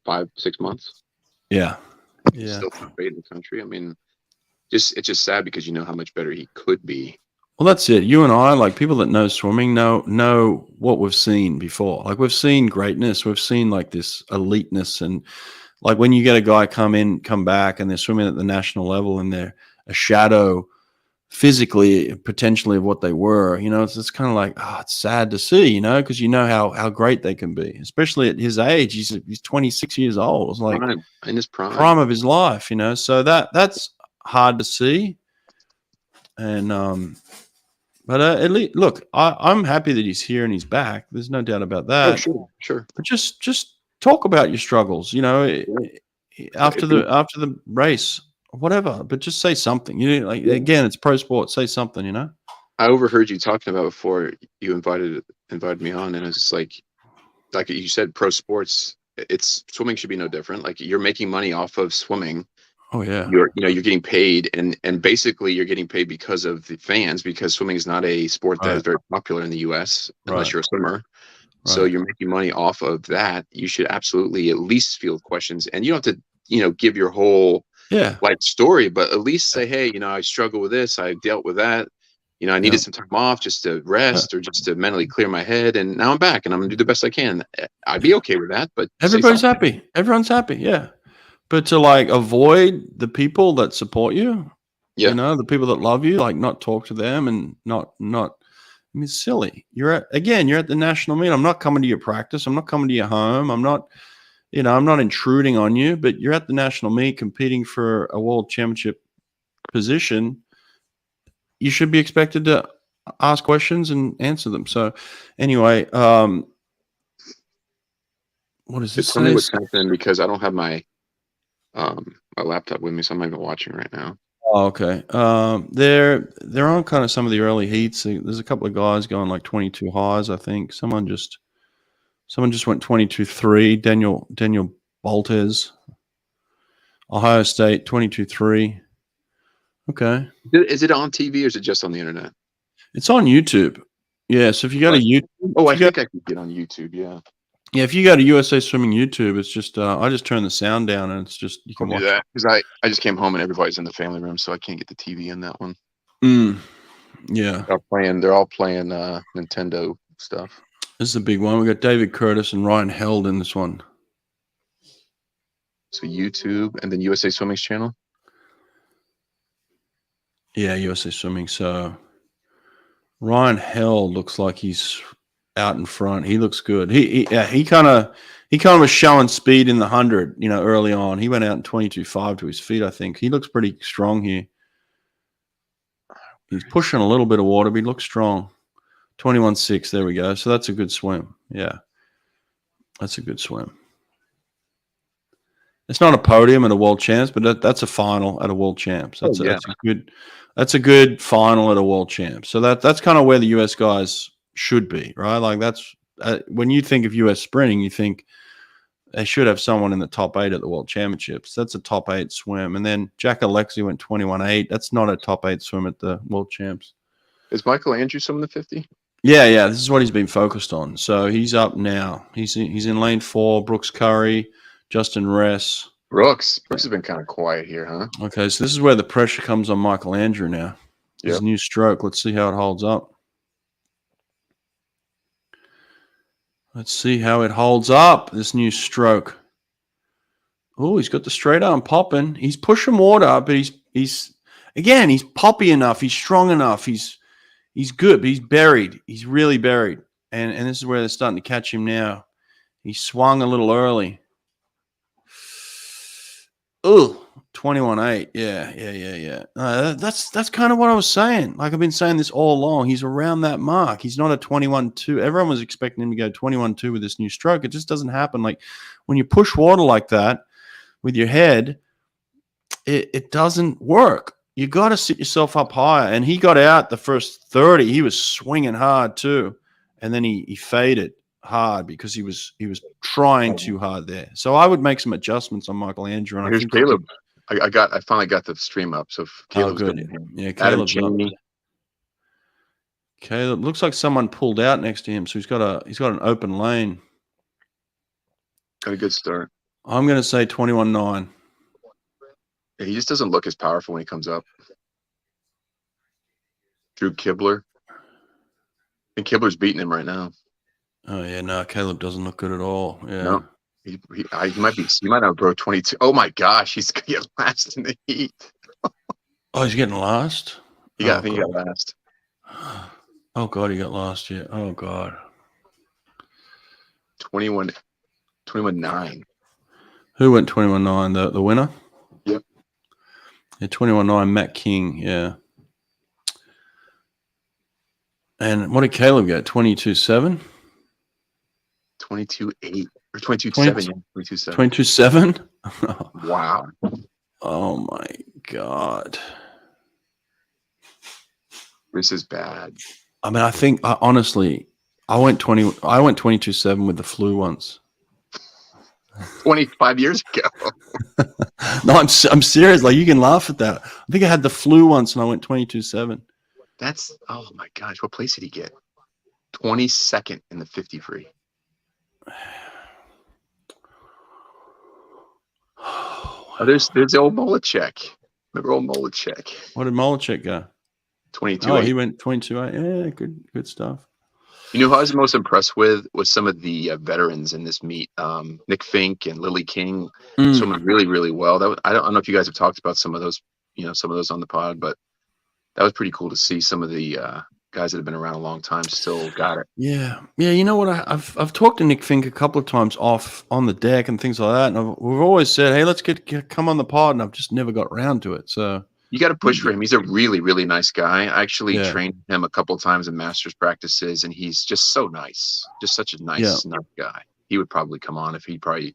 5-6 months. Yeah. He's still great in the country. I mean, it's just sad because you know how much better he could be. Well, that's it. You and I, like people that know swimming, know what we've seen before. Like we've seen greatness. We've seen like this eliteness, and like when you get a guy come back, and they're swimming at the national level, and they're a shadow physically, potentially, of what they were. It's kind of like, it's sad to see, because how great they can be, especially at his age. He's 26 years old. It's like in his prime of his life, So that's hard to see, and but at least, look, I'm happy that he's here and he's back. There's no doubt about that. Oh, sure. But just talk about your struggles, after the race, whatever. But just say something. Again, it's pro sport. Say something. I overheard you talking about before you invited me on, and it's just like you said, pro sports. Swimming should be no different. Like you're making money off of swimming. Oh yeah. You're getting paid, and basically you're getting paid because of the fans, because swimming is not a sport that is very popular in the U.S. unless you're a swimmer. Right. So you're making money off of that. You should absolutely at least field questions, and you don't have to give your whole life story, but at least say, hey, I struggle with this, I dealt with that, I needed some time off just to rest or just to mentally clear my head, and now I'm back and I'm gonna do the best I can. I'd be okay with that. But everybody's happy. Everyone's happy. Yeah. But to avoid the people that support you, the people that love you, not talk to them and not. I mean, it's silly. You're at the national meet. I'm not coming to your practice. I'm not coming to your home. I'm not, I'm not intruding on you. But you're at the national meet competing for a world championship position. You should be expected to ask questions and answer them. So, anyway, what is this? Tell me what's happening, because I don't have my laptop with me, so I'm not even watching right now. Oh, okay. They're on kind of some of the early heats. There's a couple of guys going like 22 highs, I think. Someone just went 22.3. Daniel Boltez, Ohio State, 22.3. Okay. Is it on TV or is it just on the internet? It's on YouTube. Yeah. So if you go to YouTube, Oh, I think I can get on YouTube. Yeah. yeah, if you go to USA Swimming YouTube, it's just I just turn the sound down and it's just you I'll can do watch. that because I just came home and everybody's in the family room, so I can't get the TV in that one. Yeah. They're all playing Nintendo stuff. This is a big one. We got David Curtis and Ryan Held in this one. So YouTube and then USA Swimming's channel. Yeah, USA Swimming. So Ryan Held looks like he's out in front. He looks good. He kind of was showing speed in the 100, early on. He went out in 22.5 to his feet, I think. He looks pretty strong here. He's pushing a little bit of water, but he looks strong. 21.6, there we go. So that's a good swim. Yeah. That's a good swim. It's not a podium at a world champs, but that's a final at a world champs. That's a good final at a world champs. So that's kind of where the US guys should be, right? Like that's when you think of US sprinting, you think they should have someone in the top 8 at the world championships. That's a top 8 swim. And then Jack Alexi went 21.8. That's not a top 8 swim at the world champs. Is Michael Andrews swimming the 50? Yeah. This is what he's been focused on. So he's up now. He's in lane 4. Brooks Curry, Justin Ress. Brooks has been kind of quiet here, huh? Okay, so this is where the pressure comes on Michael Andrew now. His new stroke. Let's see how it holds up. Let's see how it holds up, this new stroke. Oh, he's got the straight arm popping. He's pushing water, but he's poppy enough. He's strong enough. He's good, but he's buried. He's really buried. And this is where they're starting to catch him now. He swung a little early. Oh, 21.8. Yeah. That's kind of what I was saying. Like I've been saying this all along. He's around that mark. He's not a 21.2. Everyone was expecting him to go 21.2 with this new stroke. It just doesn't happen. Like when you push water like that with your head, it doesn't work. You got to sit yourself up higher. And he got out the first 30. He was swinging hard too. And then he faded hard because he was trying too hard there. So I would make some adjustments on Michael Andrew. And here's Caleb. I finally got the stream up. So Caleb's good. Yeah, Caleb's up. Caleb looks like someone pulled out next to him, so he's got an open lane. Got a good start. I'm going to say 21.9. Yeah, he just doesn't look as powerful when he comes up. Drew Kibler. I think Kibler's beating him right now. Oh yeah, no, Caleb doesn't look good at all. Yeah, no, he might have broke 22. Oh my gosh, he's gonna get last in the heat. Oh, he's getting last. I think he got last. Oh god, he got last. Yeah. Oh god. 21.9. Who went 21.9? The winner. Yep. Yeah, 21.9. Matt King. Yeah. And what did Caleb get? 22.7. 22.8 or 22.7. 22.7. Wow. Oh my god. This is bad. I mean, I think honestly, I went 22.7 with the flu once. 25 years ago. No, I'm serious. Like you can laugh at that. I think I had the flu once and I went 22.7. That's oh my gosh. What place did he get? 22nd in the 50 free. There's old Molechek. Remember old Molechek? What did Molechek go? 22. Oh, he went 22.8. Yeah, good stuff. You know who I was most impressed with was some of the veterans in this meet. Nick Fink and Lily King swimming really, really well. I don't know if you guys have talked about some of those, some of those on the pod, but that was pretty cool to see some of the guys that have been around a long time still got it. Yeah. You know what? I've talked to Nick Fink a couple of times off on the deck and things like that, and we've always said, hey, let's come on the pod, and I've just never got around to it. So you got to push for him. He's a really, really nice guy. I actually trained him a couple of times in masters practices, and he's just so nice. Just such a nice guy. He would probably come on if he's busy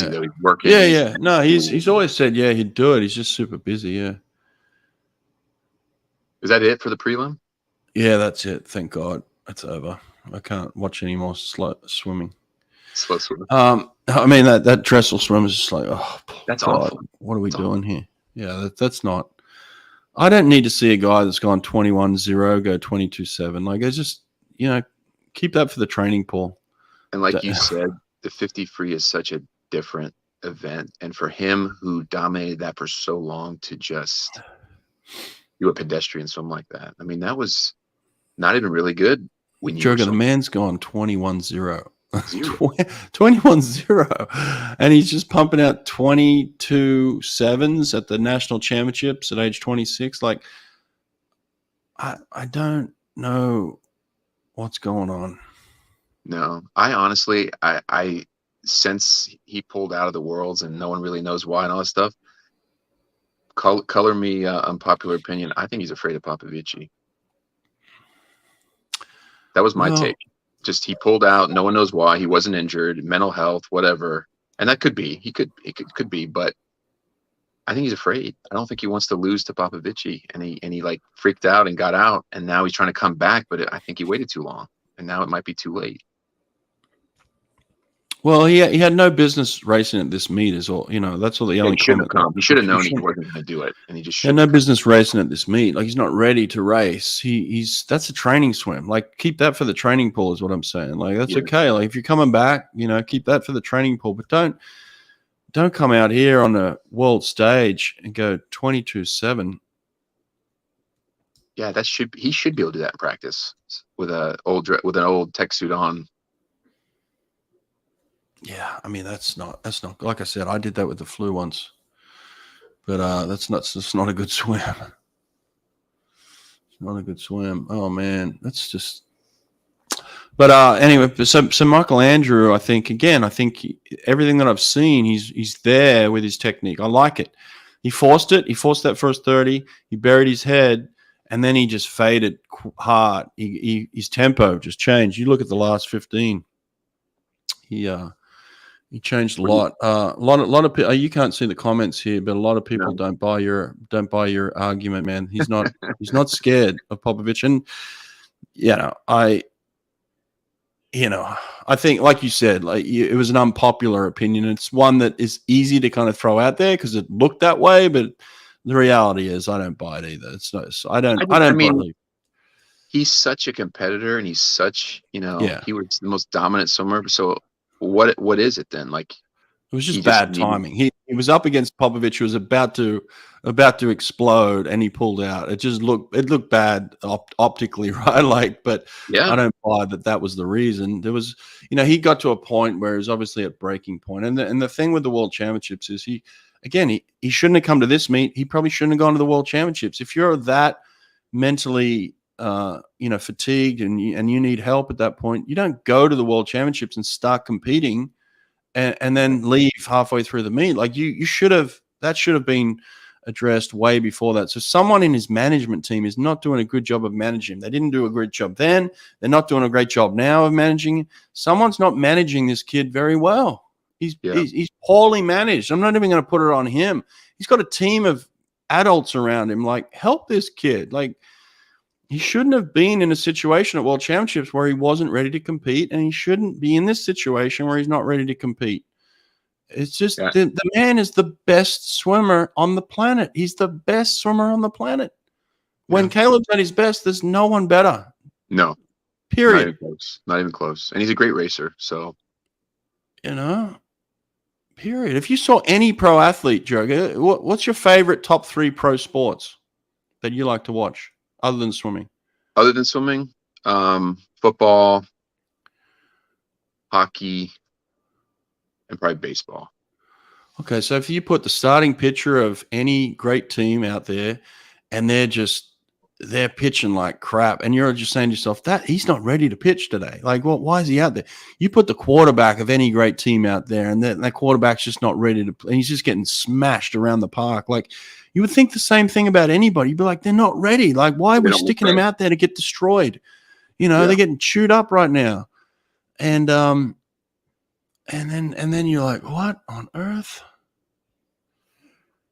though. He's working. Yeah. No, he's always said he'd do it. He's just super busy. Yeah. Is that it for the prelim? Yeah, that's it. Thank God it's over. I can't watch any more slow swimming. Slow swimming. I mean that trestle swim is just like, oh, that's God, awful. What are we doing here? Yeah, that's not. I don't need to see a guy that's gone 21-0 go 22-7. Like, it's just, keep that for the training pool. And like you said, the 50 free is such a different event. And for him, who dominated that for so long, to just do a pedestrian swim like that, I mean, that was not even really good. When you Jurgen, the man's gone 21-0. 21-0, and he's just pumping out 22-7s at the national championships at age 26. Like, I don't know what's going on. No, I honestly, I since he pulled out of the Worlds and no one really knows why and all that stuff, color me unpopular opinion, I think he's afraid of Popovici. That was my take. Just he pulled out. No one knows why. He wasn't injured. Mental health, whatever. And that could be. It could be. But I think he's afraid. I don't think he wants to lose to Popovici. And he like freaked out and got out. And now he's trying to come back. But I think he waited too long. And now it might be too late. Well, he had no business racing at this meet, is all. That's all the only comment. He should have known he wasn't going to do it, and he just had no business racing at this meet. Like, he's not ready to race. That's a training swim. Like, keep that for the training pool, is what I'm saying. Like, that's okay. Like, if you're coming back, keep that for the training pool, but don't come out here on a world stage and go 22-7. Yeah, he should be able to do that in practice with an old tech suit on. Yeah, I mean, that's not like I said, I did that with the flu once, but that's not a good swim. It's not a good swim. Oh man, that's just. But anyway, so Michael Andrew, I think everything that I've seen, he's there with his technique. I like it. He forced it. He forced that first 30. He buried his head, and then he just faded hard. His tempo just changed. You look at the last 15. He changed a lot. A lot of people. You can't see the comments here, but a lot of people don't buy your argument, man. He's not scared of Popovich, and I think, like you said, it was an unpopular opinion. It's one that is easy to kind of throw out there because it looked that way, but the reality is I don't buy it either. I don't. He's such a competitor, and he's such he was the most dominant swimmer. So what is it then? Like, it was just bad timing. He was up against Popovich, who was about to explode, and he pulled out. It looked bad optically, right? Like, but I don't buy that was the reason. There was, he got to a point where he was obviously at breaking point. And the thing with the World Championships is he shouldn't have come to this meet. He probably shouldn't have gone to the World Championships. If you're that mentally fatigued and you need help at that point, you don't go to the World Championships and start competing and then leave halfway through the meet. Like, that should have been addressed way before that. So someone in his management team is not doing a good job of managing him. They didn't do a great job then. They're not doing a great job now of managing him. Someone's not managing this kid very well. He's poorly managed. I'm not even going to put it on him. He's got a team of adults around him. Like, help this kid. Like, he shouldn't have been in a situation at World Championships where he wasn't ready to compete, and he shouldn't be in this situation where he's not ready to compete. It's just the man is the best swimmer on the planet. He's the best swimmer on the planet. When Caleb's at his best, there's no one better. No. Period. Not even close. And he's a great racer. So, period. If you saw any pro athlete, Joe, what's your favorite top 3 pro sports that you like to watch? Other than swimming, football, hockey, and probably baseball. Okay, so if you put the starting pitcher of any great team out there, and they're pitching like crap, and you're just saying to yourself that he's not ready to pitch today. Like, well, why is he out there? You put the quarterback of any great team out there, and that quarterback's just not ready to play. He's just getting smashed around the park. Like, you would think the same thing about anybody. You'd be like, they're not ready. Like, why are we sticking them out there to get destroyed? They're getting chewed up right now. And then you're like, what on earth?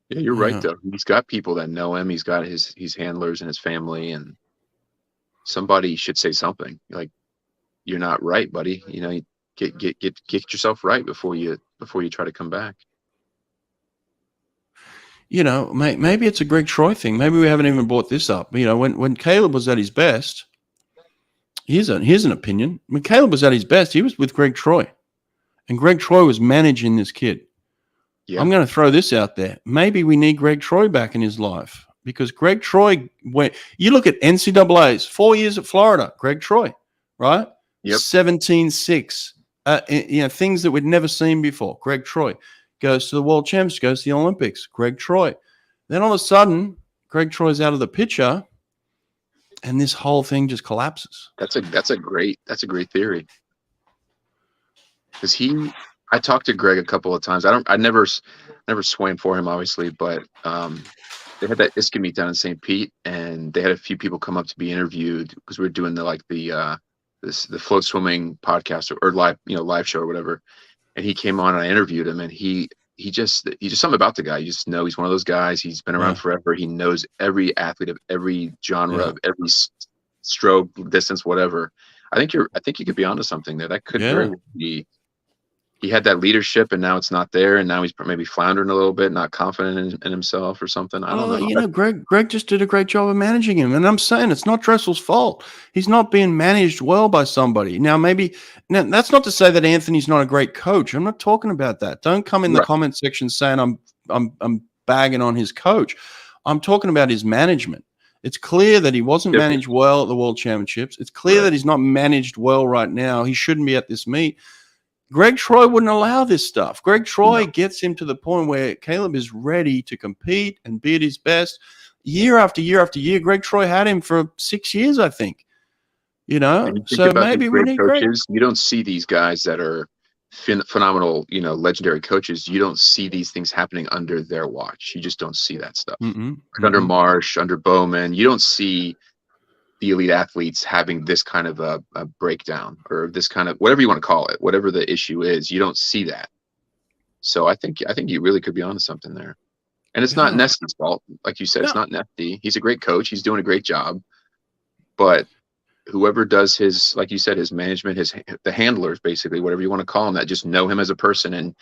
Yeah, you're right though. He's got people that know him. He's got his handlers and his family, and somebody should say something. Like, you're not right, buddy. Get yourself right before you try to come back. maybe it's a Greg Troy thing. Maybe we haven't even brought this up. When Caleb was at his best, here's an opinion. When Caleb was at his best, he was with Greg Troy, and Greg Troy was managing this kid. Yeah. I'm going to throw this out there. Maybe we need Greg Troy back in his life, because Greg Troy, you look at NCAA's 4 years at Florida, Greg Troy, right? Yep. 17-6, things that we'd never seen before. Greg Troy goes to the World Champs, goes to the Olympics. Greg Troy. Then all of a sudden, Greg Troy's out of the picture, and this whole thing just collapses. That's a great theory. Because I talked to Greg a couple of times. I never swam for him, obviously, but they had that ISCA meet down in St. Pete, and they had a few people come up to be interviewed because we were doing the float swimming podcast or live show or whatever. And he came on and I interviewed him, and he just something about the guy. You just know he's one of those guys. He's been around forever. He knows every athlete of every genre, of every stroke, distance, whatever. I think you could be onto something there. That could very well be. He had that leadership, and now it's not there, and now he's maybe floundering a little bit, not confident in himself or something. I don't know. Greg just did a great job of managing him, and I'm saying it's not Dressel's fault. He's not being managed well by somebody. Now, that's not to say that Anthony's not a great coach. I'm not talking about that. Don't come in the comment section saying I'm bagging on his coach. I'm talking about his management. It's clear that he wasn't managed well at the World Championships. It's clear that he's not managed well right now. He shouldn't be at this meet. Greg Troy wouldn't allow this stuff. Greg Troy gets him to the point where Caleb is ready to compete and be at his best. Year after year after year, Greg Troy had him for 6 years, I think. So maybe we need coaches. You don't see these guys that are phenomenal, legendary coaches. You don't see these things happening under their watch. You just don't see that stuff. Under Marsh, under Bowman, you don't see the elite athletes having this kind of a breakdown, or this kind of, whatever you want to call it, whatever the issue is. You don't see that. So I think you really could be onto something there. And it's not Nesti's fault. Like you said, it's not Nesti. He's a great coach. He's doing a great job. But whoever does his, like you said, his management, the handlers, basically, whatever you want to call them, that just know him as a person and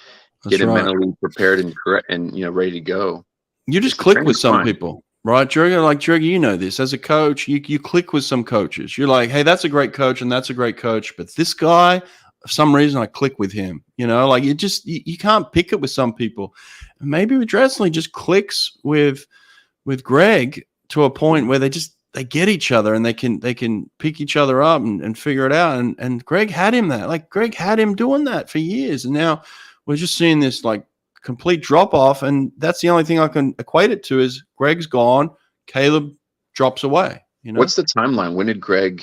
get him mentally prepared and correct and ready to go. You just click with some people. Right, Jurgen, you know this. As a coach, you click with some coaches. You're like, hey, that's a great coach and that's a great coach. But this guy, for some reason, I click with him. You can't pick it with some people. Maybe with Dressel just clicks with Greg to a point where they get each other and they can pick each other up and figure it out. And Greg had him that. Like, Greg had him doing that for years. And now we're just seeing this, like, complete drop off, and that's the only thing I can equate it to is Greg's gone, Caleb drops away. What's the timeline? When did Greg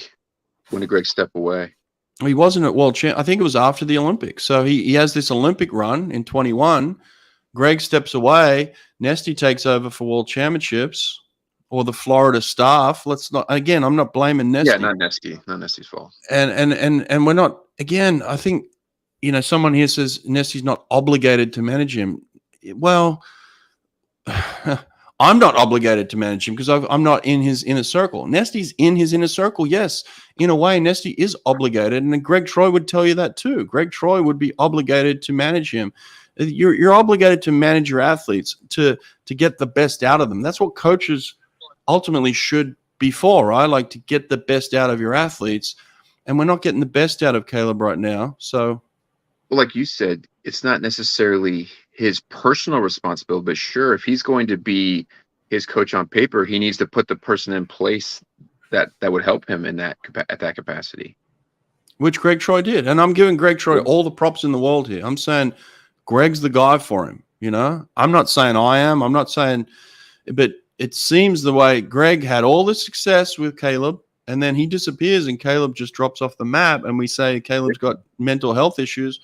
step away? He wasn't at World Champ. I think it was after the Olympics. So he has this Olympic run in 21. Greg steps away. Nesti takes over for World Championships, or the Florida staff. I'm not blaming Nesti. Yeah, not Nesti's fault. And we're not, again, I think, someone here says Nesti's not obligated to manage him. Well, I'm not obligated to manage him because I'm not in his inner circle. Nesti's in his inner circle, yes. In a way, Nesti is obligated, and Greg Troy would tell you that too. Greg Troy would be obligated to manage him. You're obligated to manage your athletes to get the best out of them. That's what coaches ultimately should be for, right? Like, to get the best out of your athletes, and we're not getting the best out of Caleb right now, so... Well, like you said, it's not necessarily his personal responsibility, but sure, if he's going to be his coach on paper, he needs to put the person in place that would help him at that capacity. Which Greg Troy did. And I'm giving Greg Troy all the props in the world here. I'm saying Greg's the guy for him, I'm not saying I am. I'm not saying, but it seems the way Greg had all the success with Caleb, and then he disappears and Caleb just drops off the map, and we say Caleb's got mental health issues.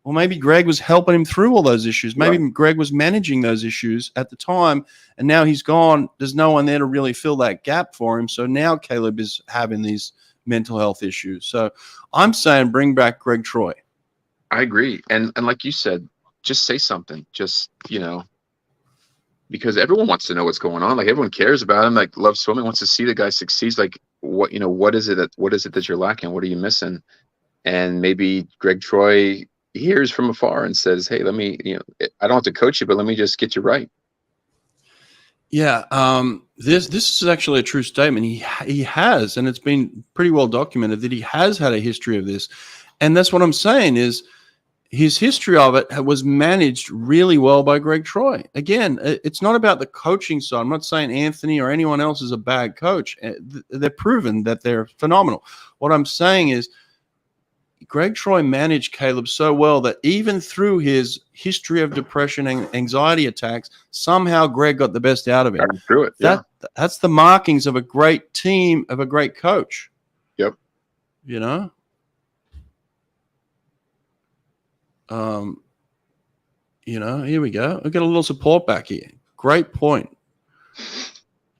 Well, maybe Greg was helping him through all those issues. Maybe Greg was managing those issues at the time, and now he's gone. There's no one there to really fill that gap for him. So now Caleb is having these mental health issues. So I'm saying bring back Greg Troy. I agree. And like you said, just say something. Just, because everyone wants to know what's going on. Like, everyone cares about him. Like, loves swimming, wants to see the guy succeed. Like, what is it that you're lacking? What are you missing? And maybe Greg Troy hears from afar and says, hey, let me, I don't have to coach you, but let me just get you right. Yeah, this is actually a true statement. He has, and it's been pretty well documented that he has had a history of this, and that's what I'm saying is his history of it was managed really well by Greg Troy. Again, it's not about the coaching side. I'm not saying Anthony or anyone else is a bad coach. They're proven that they're phenomenal. What I'm saying is Greg Troy managed Caleb so well that even through his history of depression and anxiety attacks, somehow Greg got the best out of him. Through it. Yeah. That's the markings of a great team, of a great coach. Yep. You know? Here we go. We got a little support back here. Great point.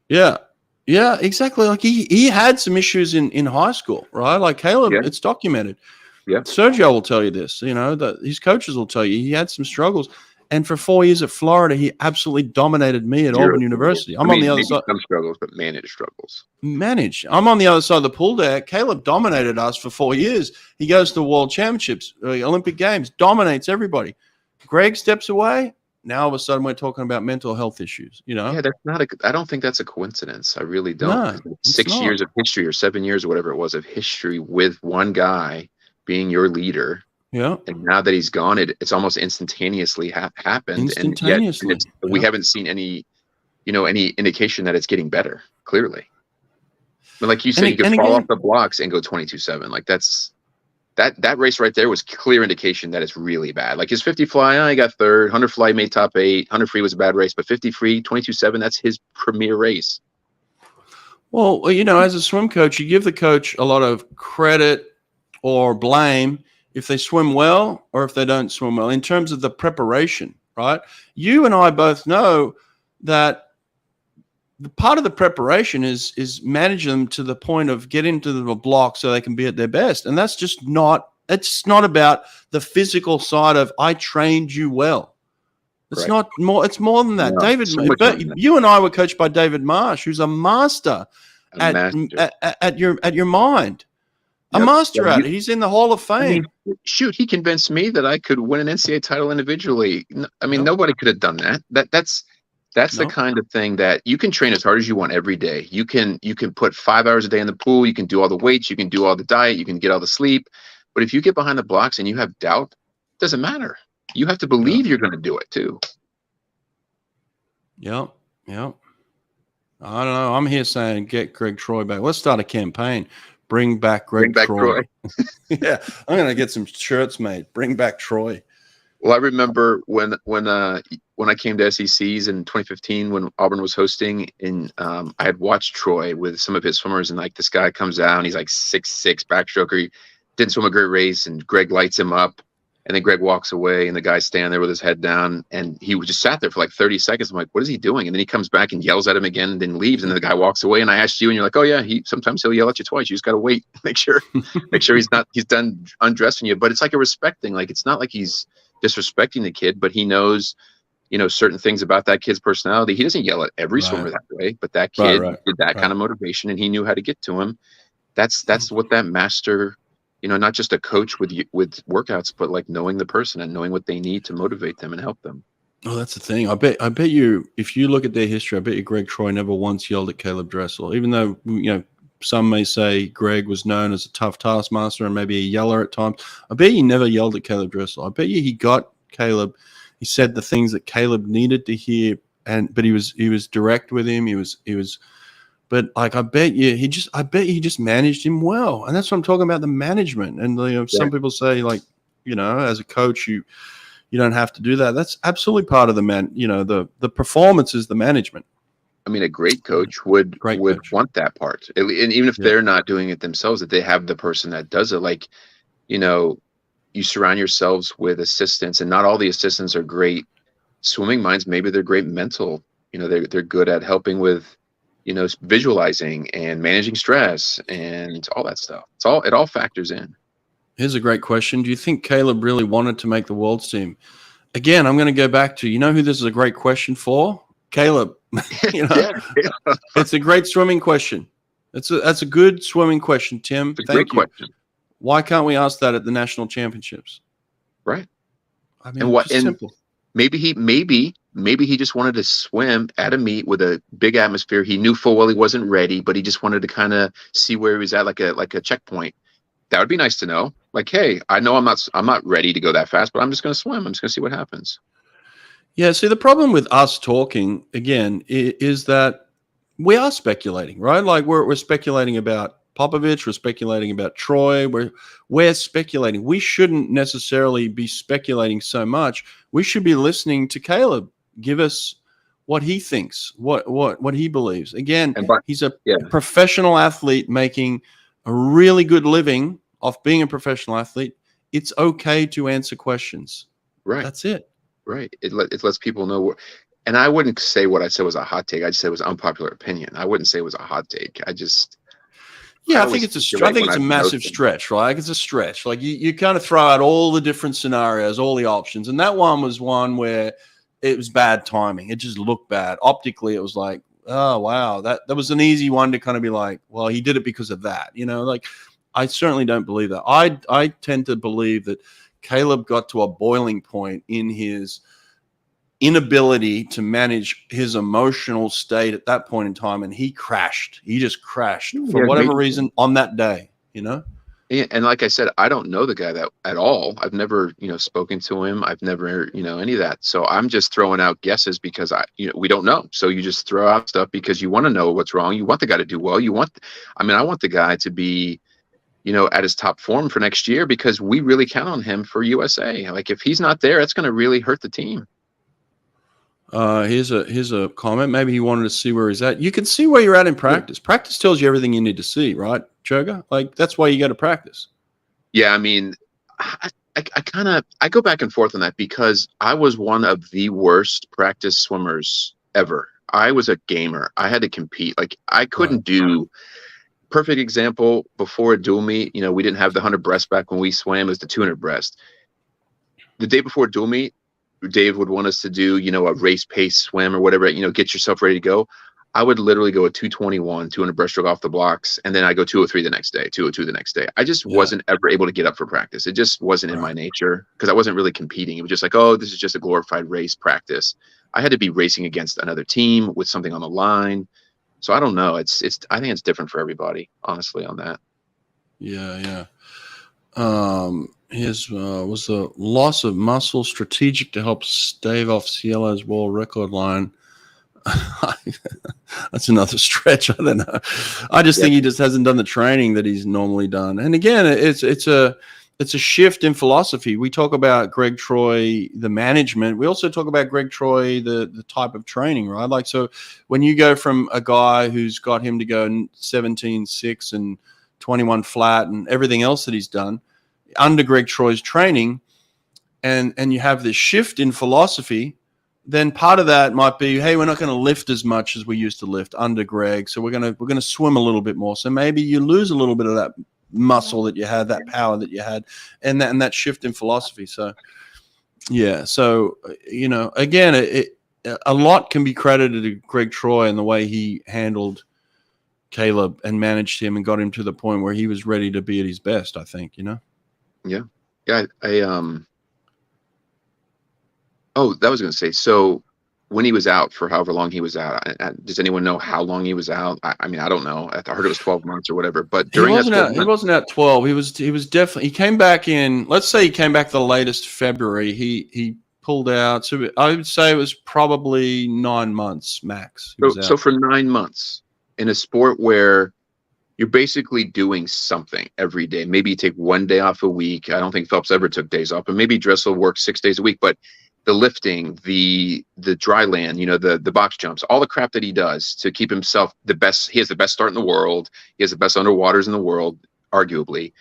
Yeah. Yeah, exactly. Like he had some issues in high school, right? Like Caleb, it's documented. Yeah. Sergio will tell you this, that his coaches will tell you he had some struggles. And for 4 years at Florida, he absolutely dominated me at Auburn University. I'm on the other side. Some struggles, but managed struggles. I'm on the other side of the pool there. Caleb dominated us for 4 years. He goes to World Championships, Olympic Games, dominates everybody. Greg steps away. Now all of a sudden we're talking about mental health issues. Yeah, that's not I don't think that's a coincidence. I really don't. No, 6 years of history or 7 years or whatever it was of history with one guy being your leader. Yeah. And now that he's gone, it's almost instantaneously happened. Instantaneously. And yet we haven't seen any indication that it's getting better, clearly. But like you said, you could fall off the blocks and go 22-7. Like that race right there was clear indication that it's really bad. Like his 50 fly, he got third. 100 fly made top 8. 100 free was a bad race, but 50 free, 22-7, that's his premier race. Well, as a swim coach, you give the coach a lot of credit or blame if they swim well or if they don't swim well in terms of the preparation, right? You and I both know that the part of the preparation is manage them to the point of get into the block so they can be at their best. And that's just it's not about the physical side of I trained you well. It's not more, it's more than that. No, David, so much but more than that. You and I were coached by David Marsh, who's a master at your mind. A master at it. He's in the Hall of Fame. He convinced me that I could win an NCAA title individually. Nobody could have done that. That's the kind of thing that you can train as hard as you want every day. You can put 5 hours a day in the pool. You can do all the weights. You can do all the diet. You can get all the sleep. But if you get behind the blocks and you have doubt, it doesn't matter. You have to believe you're going to do it too. Yep. I don't know. I'm here saying get Greg Troy back. Let's start a campaign. Bring back Greg Troy. Yeah, I'm gonna get some shirts made. Bring back Troy. Well, I remember when I came to SECs in 2015 when Auburn was hosting, and I had watched Troy with some of his swimmers, and like this guy comes out and he's like 6'6" backstroker. He didn't swim a great race, and Greg lights him up, and then Greg walks away, and the guy's standing there with his head down, and he just sat there for like 30 seconds. I'm like, what is he doing? And then he comes back and yells at him again, and then leaves, and then the guy walks away. And I asked you, and you're like, oh yeah, sometimes he'll yell at you twice. You just got to wait, make sure he's done undressing you. But it's like a respecting. Like it's not like he's disrespecting the kid, but he knows, certain things about that kid's personality. He doesn't yell at every swimmer that way, but that kid did that kind of motivation, and he knew how to get to him. That's what that master. Not just a coach with workouts, but like knowing the person and knowing what they need to motivate them and help them. Oh, that's the thing. I bet you, if you look at their history, I bet you Greg Troy never once yelled at Caleb Dressel, even though, some may say Greg was known as a tough taskmaster and maybe a yeller at times. I bet he never yelled at Caleb Dressel. I bet you he got Caleb. He said the things that Caleb needed to hear, but he was direct with him. He was. But like, I bet you he just managed him well, and that's what I'm talking about, the management. And some people say, like, as a coach, you don't have to do that. That's absolutely part of the performance is the management. I mean, a great coach would want that part, and even if they're not doing it themselves, that they have the person that does it. Like, you surround yourselves with assistants, and not all the assistants are great swimming minds. Maybe they're great mental. They're good at helping with visualizing and managing stress and all that stuff. It all factors in. Here's a great question. Do you think Caleb really wanted to make the world's team? Again, I'm going to go back to, who this is a great question for? Caleb. It's a great swimming question. That's a good swimming question, Tim. It's a great question. Why can't we ask that at the national championships? Right. I mean, simple. maybe he just wanted to swim at a meet with a big atmosphere. He knew full well he wasn't ready, but he just wanted to kind of see where he was at, like a checkpoint. That would be nice to know. Like, hey, I know I'm not ready to go that fast, but I'm just going to swim. I'm just going to see what happens. Yeah. See, the problem with us talking again is that we are speculating, right? Like we're speculating about Popovich, we're speculating about Troy, we're speculating. We shouldn't necessarily be speculating so much. We should be listening to Caleb give us what he thinks, what he believes. Again, he's a professional athlete making a really good living off being a professional athlete. It's okay to answer questions. Right. That's it. Right. It lets people know. And I wouldn't say what I said was a hot take. I just said it was unpopular opinion. I wouldn't say it was a hot take. I think it's a massive stretch, right? Like it's a stretch. Like you kind of throw out all the different scenarios, all the options. And that one was one where it was bad timing. It just looked bad. Optically, it was like, oh, wow. That was an easy one to kind of be like, well, he did it because of that. Like I certainly don't believe that. I tend to believe that Caleb got to a boiling point in his inability to manage his emotional state at that point in time, and he crashed. He just crashed for whatever reason on that day, And like I said, I don't know the guy that at all. I've never, spoken to him. I've never, any of that. So I'm just throwing out guesses because we don't know. So you just throw out stuff because you want to know what's wrong. You want the guy to do well. I want the guy to be, at his top form for next year because we really count on him for USA. Like if he's not there, it's going to really hurt the team. Here's a comment. Maybe he wanted to see where he's at. You can see where you're at in practice. Practice tells you everything you need to see, right, Choga? Like that's why you go to practice. Yeah, I mean, I go back and forth on that because I was one of the worst practice swimmers ever. I was a gamer. I had to compete. Like I couldn't do. Perfect example. Before a dual meet, we didn't have the 100 breast back when we swam. It was the 200 breast. The day before dual meet, Dave would want us to do, a race pace swim or whatever, get yourself ready to go. I would literally go a 221, 200 breaststroke off the blocks. And then I go 203 the next day, 202 the next day. I just wasn't ever able to get up for practice. It just wasn't in my nature because I wasn't really competing. It was just like, oh, this is just a glorified race practice. I had to be racing against another team with something on the line. So I don't know. I think it's different for everybody, honestly, on that. Yeah. His was the loss of muscle strategic to help stave off Cielo's world record line. That's another stretch. I don't know. I just think he just hasn't done the training that he's normally done. And again, it's a shift in philosophy. We talk about Greg Troy, the management. We also talk about Greg Troy, the type of training, right? Like, so when you go from a guy who's got him to go 17.6 and 21 flat and everything else that he's done under Greg Troy's training, and you have this shift in philosophy, then part of that might be, hey, we're not going to lift as much as we used to lift under Greg, so we're going to swim a little bit more. So maybe you lose a little bit of that muscle that you had, that power that you had, and that shift in philosophy. So yeah, so again, a lot can be credited to Greg Troy and the way he handled Caleb and managed him and got him to the point where he was ready to be at his best, I think. Yeah. Oh, that was going to say, so when he was out for however long he was out, does anyone know how long he was out? I mean, I don't know. I heard it was 12 months or whatever, but during he wasn't out 12. He was definitely, he came back in, let's say he came back the latest February. He pulled out. So I would say it was probably 9 months max. So for 9 months in a sport where you're basically doing something every day, maybe you take 1 day off a week. I don't think Phelps ever took days off, but maybe Dressel worked 6 days a week, but the lifting, the dry land, the box jumps, all the crap that he does to keep himself the best. He has the best start in the world. He has the best underwaters in the world, arguably.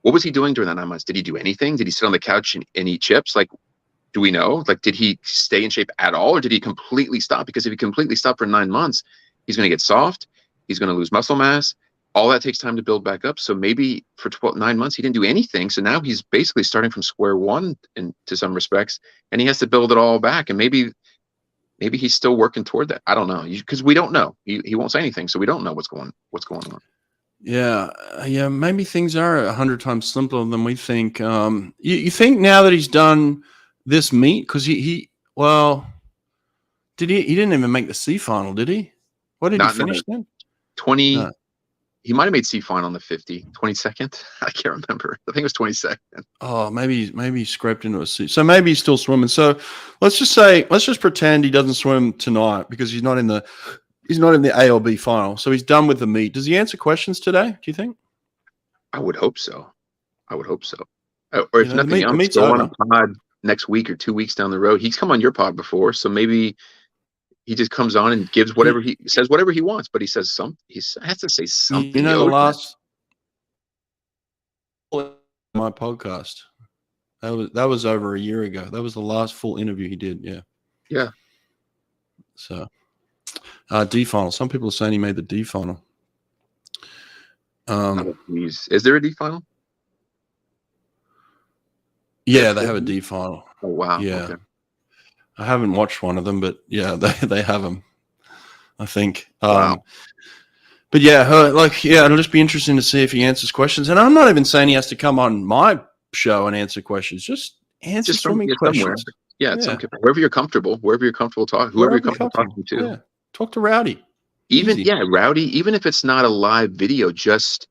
What was he doing during that 9 months? Did he do anything? Did he sit on the couch and eat chips? Like, do we know? Like, did he stay in shape at all, or did he completely stop? Because if he completely stopped for 9 months, he's going to get soft. He's going to lose muscle mass. All that takes time to build back up. So maybe for 9 months, he didn't do anything. So now he's basically starting from square one to some respects, and he has to build it all back. And maybe he's still working toward that. I don't know, because we don't know. He won't say anything, so we don't know what's going on. Yeah. Maybe things are 100 times simpler than we think. You think now that he's done this meet, because Well, did he? He didn't even make the C final, did he? What did he finish then? 20. No. He might have made C final on the 50, 22nd. I can't remember. I think it was 22nd. Oh, maybe he scraped into a C. So maybe he's still swimming. So let's just pretend he doesn't swim tonight because he's not in the A or B final. So he's done with the meet. Does he answer questions today? Do you think? I would hope so. Or if nothing else, go on a pod next week or 2 weeks down the road. He's come on your pod before, so maybe he just comes on and gives whatever he says, whatever he wants, but he says something. He has to say something. You know, the last my podcast that was over a year ago. That was the last full interview he did. Yeah. So, D final. Some people are saying he made the D final. Is there a D final? Yeah, they have a D final. Oh wow. Yeah. Okay. I haven't watched one of them, but yeah, they have them, I think. Wow. But yeah, it'll just be interesting to see if he answers questions. And I'm not even saying he has to come on my show and answer questions. Just answer swimming questions. Yeah, wherever you're comfortable talking, whoever you're comfortable talking to. Yeah. Talk to Rowdy. Rowdy, even if it's not a live video, just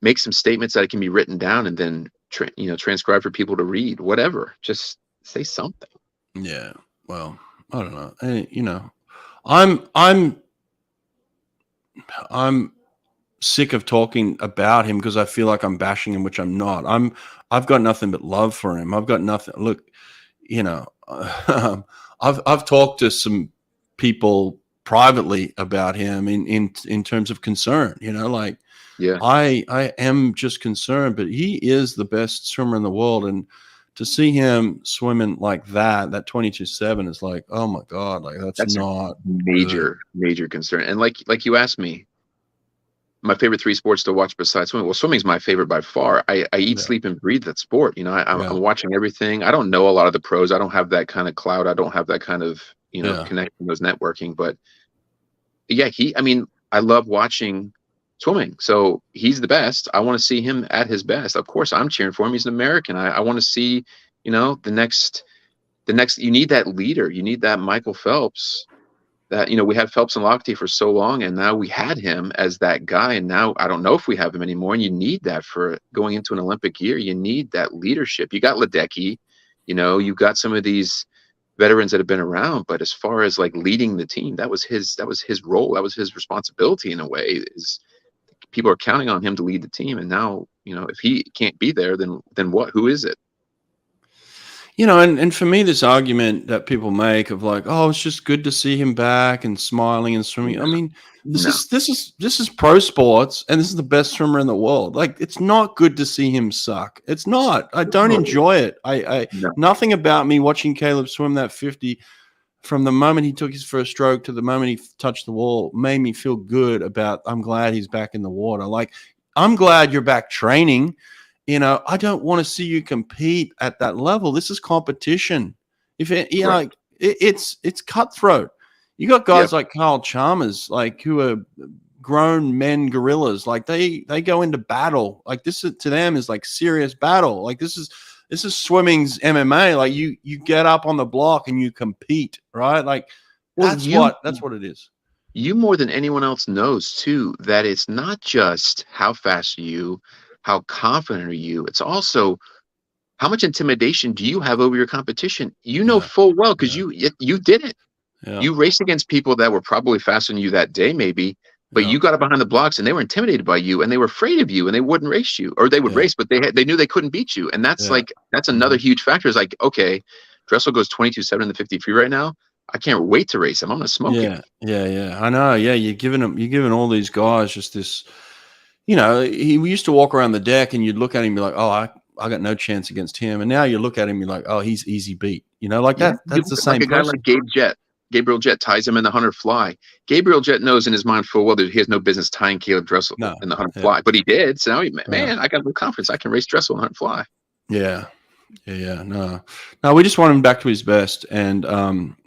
make some statements that it can be written down and then transcribe for people to read, whatever. Just say something. Yeah. Well, I don't know. I'm sick of talking about him because I feel like I'm bashing him, which I'm not. I've got nothing but love for him. I've got nothing. Look, I've talked to some people privately about him in terms of concern. Yeah. I am just concerned, but he is the best swimmer in the world, and to see him swimming like that 22.7 is like, oh my God, like that's not major concern. And like you asked me, my favorite 3 sports to watch besides swimming. Well, swimming's my favorite by far. I eat, sleep, and breathe that sport. I'm watching everything. I don't know a lot of the pros. I don't have that kind of clout. I don't have that kind of connection, those networking. But yeah, I love watching swimming. So he's the best. I want to see him at his best. Of course, I'm cheering for him. He's an American. I want to see, the next, you need that leader. You need that Michael Phelps that, we had Phelps and Lochte for so long, and now we had him as that guy. And now I don't know if we have him anymore. And you need that for going into an Olympic year. You need that leadership. You got Ledecky, you've got some of these veterans that have been around, but as far as like leading the team, that was his role. That was his responsibility in a way. Is people are counting on him to lead the team, and now if he can't be there, then what? Who is it? And for me, this argument that people make of like, oh, it's just good to see him back and smiling and swimming. I mean, this is pro sports, and this is the best swimmer in the world. Like, it's not good to see him suck. It's not. I don't enjoy it. Nothing about me watching Caleb swim that 50 from the moment he took his first stroke to the moment he touched the wall made me feel good about, I'm glad he's back in the water. Like, I'm glad you're back training. I don't want to see you compete at that level. This is competition. It's cutthroat. You got guys like Carl Chalmers, like who are grown men gorillas. Like they go into battle. Like this is, to them, is like serious battle. Like this is swimming's MMA. Like you get up on the block and you compete, right? Like that's what it is. You more than anyone else knows too that it's not just how fast you. How confident are you? It's also how much intimidation do you have over your competition? Full well because you did it. Yeah. You raced against people that were probably faster than you that day, maybe, but you got up behind the blocks and they were intimidated by you and they were afraid of you and they wouldn't race you, or they would race, but they knew they couldn't beat you. And that's that's another huge factor. Is like, okay, Dressel goes 22.7 in the 50 free right now. I can't wait to race him. I'm gonna smoke him. Yeah. I know. Yeah, you're giving all these guys just this. He used to walk around the deck and you'd look at him and be like, oh, I got no chance against him. And now you look at him and you're like, oh, he's easy beat. That. That's the same. Like a guy like Gabriel Jett ties him in the 100 fly. Gabriel Jett knows in his mind full well that he has no business tying Caleb Dressel in the 100 fly, but he did. So now I got no confidence. I can race Dressel in 100 fly. Yeah. No, we just want him back to his best. And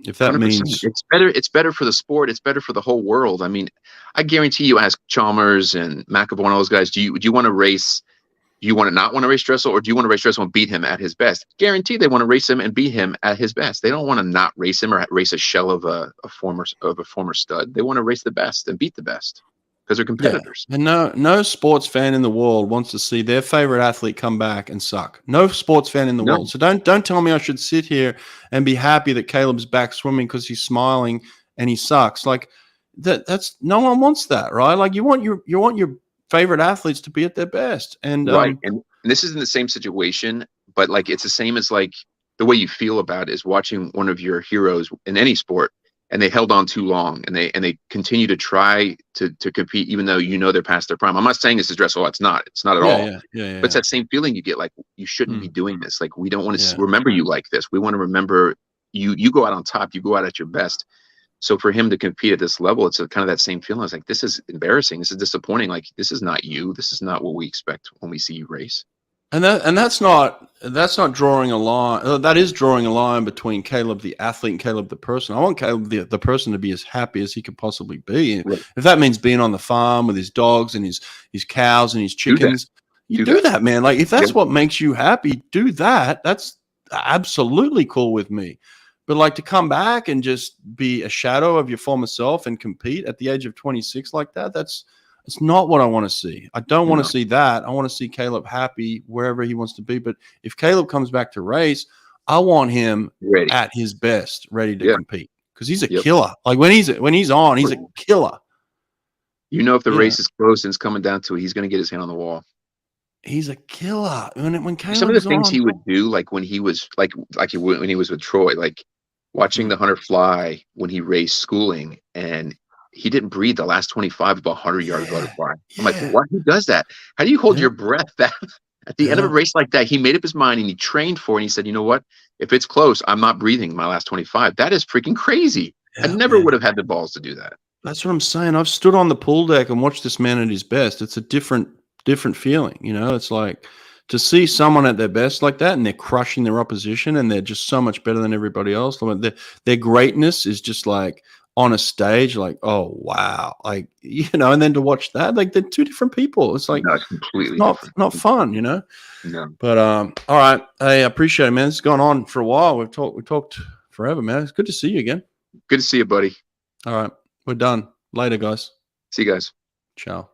if that 100%. Means it's better for the sport. It's better for the whole world. I mean, I guarantee you ask Chalmers and McAvoy and all those guys, do you want to race Do you want to not want to race Dressel, or do you want to race Dressel and beat him at his best? Guaranteed they want to race him and beat him at his best. They don't want to not race him or race a shell of a former stud. They want to race the best and beat the best because they're competitors. Yeah. And no sports fan in the world wants to see their favorite athlete come back and suck. No sports fan in the world. So don't tell me I should sit here and be happy that Caleb's back swimming because he's smiling and he sucks. Like that's no one wants that, right? Like you want your favorite athletes to be at their best. And right. And this isn't the same situation, but like it's the same as like the way you feel about it is watching one of your heroes in any sport and they held on too long and they continue to try to compete even though you know they're past their prime. I'm not saying this is Dressel. It's not at all. But it's that same feeling you get, like you shouldn't be doing this. Like we don't want to remember you like this. We want to remember you go out on top, you go out at your best. So for him to compete at this level, it's kind of that same feeling. It's like, this is embarrassing. This is disappointing. Like, this is not you. This is not what we expect when we see you race. And that's not drawing a line. That is drawing a line between Caleb the athlete and Caleb the person. I want Caleb the person to be as happy as he could possibly be. Right. If that means being on the farm with his dogs and his cows and his chickens, do that, man. Like if that's what makes you happy, do that. That's absolutely cool with me. But like to come back and just be a shadow of your former self and compete at the age of 26 like that, it's not what I want to see. I don't want to see that. I want to see Caleb happy wherever he wants to be. But if Caleb comes back to race, I want him at his best, ready to compete because he's a killer. Like when he's on, he's a killer. You know, if the race is close and it's coming down to it, he's going to get his hand on the wall. He's a killer. When Caleb some of the things he would do, like when he was when he was with Troy, like watching the hunter fly when he raced schooling, and he didn't breathe the last 25 of a 100-yard butterfly. I'm like, why? Who does that? How do you hold your breath that at the end of a race like that? He made up his mind and he trained for it. And he said, you know what? If it's close, I'm not breathing my last 25. That is freaking crazy. I never would have had the balls to do that. That's what I'm saying. I've stood on the pool deck and watched this man at his best. It's a different feeling. You know, it's like to see someone at their best like that and they're crushing their opposition and they're just so much better than everybody else. Their greatness is just like on a stage, like, oh, wow. Like, you know, and then to watch that, like they're two different people. It's like, it's completely not fun, you know? No. But, all right. Hey, I appreciate it, man. It's gone on for a while. We talked forever, man. It's good to see you again. Good to see you, buddy. All right. We're done. Later, guys. See you guys. Ciao.